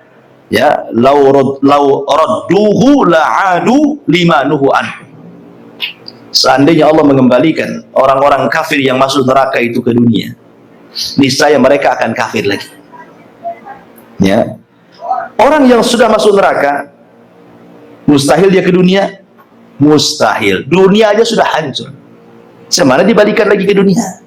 ya, lau radduhu la'adu limanuhu anhu. Seandainya Allah mengembalikan orang-orang kafir yang masuk neraka itu ke dunia, niscaya mereka akan kafir lagi. Ya. Orang yang sudah masuk neraka, mustahil dia ke dunia? Mustahil. Dunia aja sudah hancur. Semana dibalikan lagi ke dunia?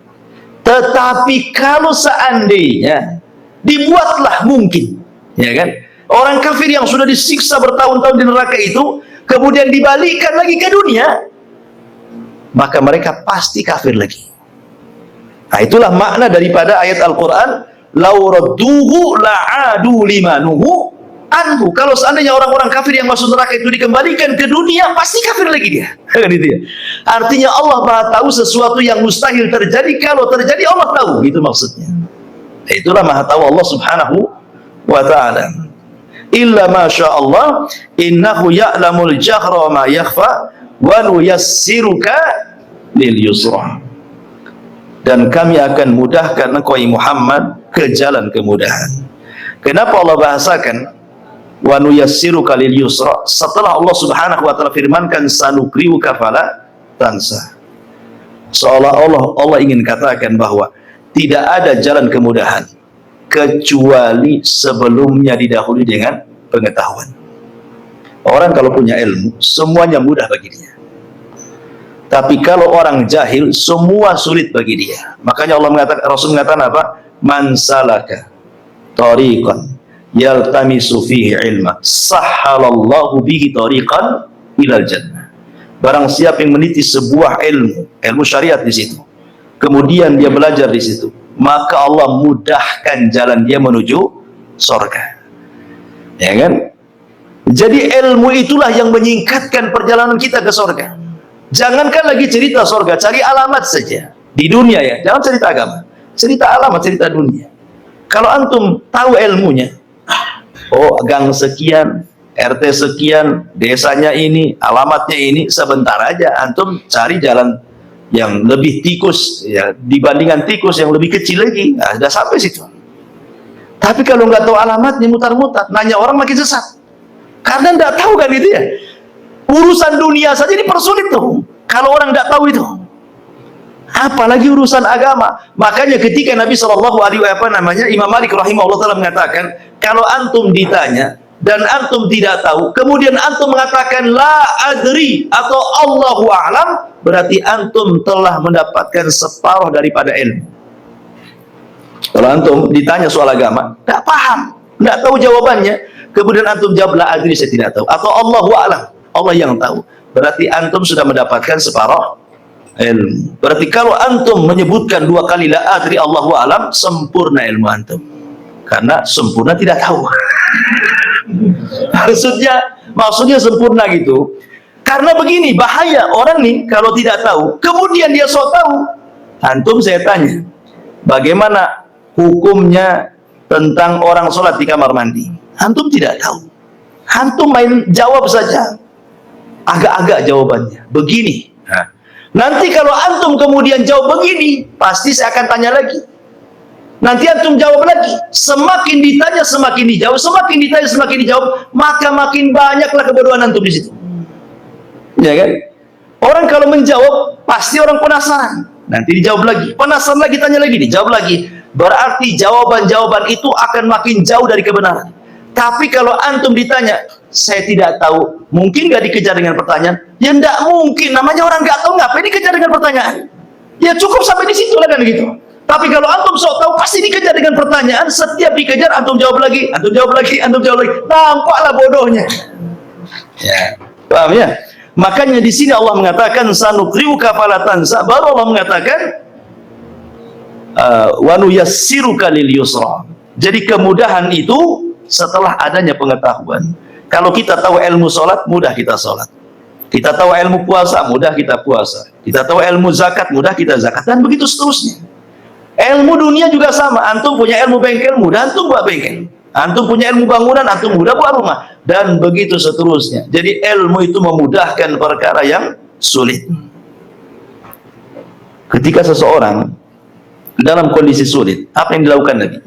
Tetapi kalau seandainya dibuatlah mungkin, ya kan? Orang kafir yang sudah disiksa bertahun-tahun di neraka itu kemudian dibalikan lagi ke dunia, maka mereka pasti kafir lagi. Nah, itulah makna daripada ayat Al-Quran, lau radduhu la'adu limanuhu anhu. Kalau seandainya orang-orang kafir yang masuk neraka itu dikembalikan ke dunia, pasti kafir lagi dia. Gitu ya. Artinya Allah Maha tahu sesuatu yang mustahil terjadi, kalau terjadi Allah tahu. Itu maksudnya. Nah, itulah Maha tahu Allah Subhanahu wa ta'ala. Illa ma syaa Allah, innahu ya'lamul jahra ma yakhfa wa nuyassiruka lil yusra. Dan kami akan mudahkan engkau Muhammad ke jalan kemudahan. Kenapa Allah bahasakan wa nuyassiruka lil yusra setelah Allah Subhanahu wa taala firmankan sanukriuka fala tansa? Seolah-olah Allah ingin katakan bahwa tidak ada jalan kemudahan kecuali sebelumnya didahului dengan pengetahuan. Orang kalau punya ilmu, semuanya mudah bagi dia. Tapi kalau orang jahil, semua sulit bagi dia. Makanya Allah mengatakan, Rasul mengatakan apa? Man salaka tariqan yaltamisu fihi ilma, sahhalallahu bihi tariqan ilal jannah. Barang siapa yang meniti sebuah ilmu syariat di situ, kemudian dia belajar di situ, maka Allah mudahkan jalan dia menuju surga. Ya kan? Jadi ilmu itulah yang menyingkatkan perjalanan kita ke surga. Jangankan lagi cerita surga, cari alamat saja di dunia ya. Jangan cerita agama, cerita alamat, cerita dunia. Kalau antum tahu ilmunya, oh gang sekian, RT sekian, desanya ini, alamatnya ini, sebentar aja antum cari jalan yang lebih tikus ya, dibandingkan tikus yang lebih kecil lagi. Nah, sudah sampai situ. Tapi kalau nggak tahu alamatnya, mutar-mutar, nanya orang makin sesat. Karena nggak tahu kan gitu ya. Urusan dunia saja dipersulit tuh. Kalau orang nggak tahu itu, apalagi urusan agama. Makanya ketika Nabi Imam Malik rahimahullah taala mengatakan, kalau antum ditanya dan antum tidak tahu, kemudian antum mengatakan la adri atau Allahu a'lam, berarti antum telah mendapatkan separuh daripada ilmu. Kalau antum ditanya soal agama, tidak paham, tidak tahu jawabannya, kemudian antum jawab la adri, saya tidak tahu, atau Allahu a'lam, Allah yang tahu, berarti antum sudah mendapatkan separuh ilmu. Berarti kalau antum menyebutkan 2 kali la adri Allahu a'lam, sempurna ilmu antum. Karena sempurna tidak tahu. Maksudnya sempurna gitu. Karena begini, bahaya orang nih kalau tidak tahu, kemudian dia sok tahu. Antum saya tanya, bagaimana hukumnya tentang orang sholat di kamar mandi? Antum tidak tahu. Antum main jawab saja. Agak-agak jawabannya. Begini. Nanti kalau antum kemudian jawab begini, pasti saya akan tanya lagi. Nanti antum jawab lagi. Semakin ditanya, semakin dijawab. Semakin ditanya, semakin dijawab. Maka makin banyaklah kebodohan antum di situ. Ya kan? Orang kalau menjawab, pasti orang penasaran. Nanti dijawab lagi. Penasaran lagi, tanya lagi, dijawab lagi. Berarti jawaban-jawaban itu akan makin jauh dari kebenaran. Tapi kalau antum ditanya, saya tidak tahu, mungkin gak dikejar dengan pertanyaan? Ya enggak mungkin, namanya orang gak tahu, ngapain dikejar dengan pertanyaan? Ya cukup sampai di situ lah kan gitu. Tapi kalau antum sok tahu, pasti dikejar dengan pertanyaan. Setiap dikejar, antum jawab lagi, antum jawab lagi, antum jawab lagi. Nampaklah bodohnya. Ya, paham ya? Makanya di sini Allah mengatakan sanukriuka fala tansa. Baru Allah mengatakan wa nuyassiruka lil yusra. Jadi kemudahan itu setelah adanya pengetahuan. Kalau kita tahu ilmu salat, mudah kita salat. Kita tahu ilmu puasa, mudah kita puasa. Kita tahu ilmu zakat, mudah kita zakat, dan begitu seterusnya. Ilmu dunia juga sama. Antum punya ilmu bengkel, mudah antum buat bengkel. Antum punya ilmu bangunan, antum mudah buat rumah, dan begitu seterusnya. Jadi ilmu itu memudahkan perkara yang sulit. Ketika seseorang dalam kondisi sulit, apa yang dilakukan Nabi?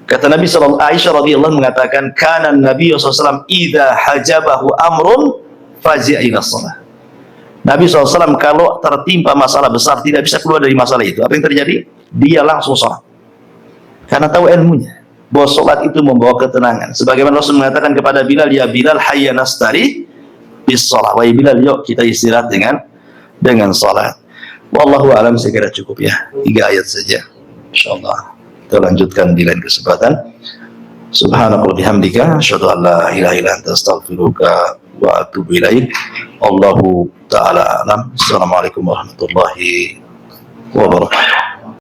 Kata Nabi Aisyah radhiyallahu mengatakan, kana Nabi SAW idza hajabahu amrun fazi'a ila shalah. Nabi SAW kalau tertimpa masalah besar, tidak bisa keluar dari masalah itu, apa yang terjadi? Dia langsung sholat. Karena tahu ilmunya bahwa sholat itu membawa ketenangan. Sebagaimana Rasul mengatakan kepada Bilal, ya Bilal hayya nastari bis sholat. Wahai Bilal, yuk kita istirahat dengan sholat. Wallahu a'lam, saya kira cukup ya. 3 ayat saja. Insyaallah kita lanjutkan di lain kesempatan. Subhanallah bihamdika, asyhadu an la ilaha illa anta, astaghfiruka wa atubu ilaik. Allahu ta'ala alam. Assalamualaikum warahmatullahi wabarakatuh.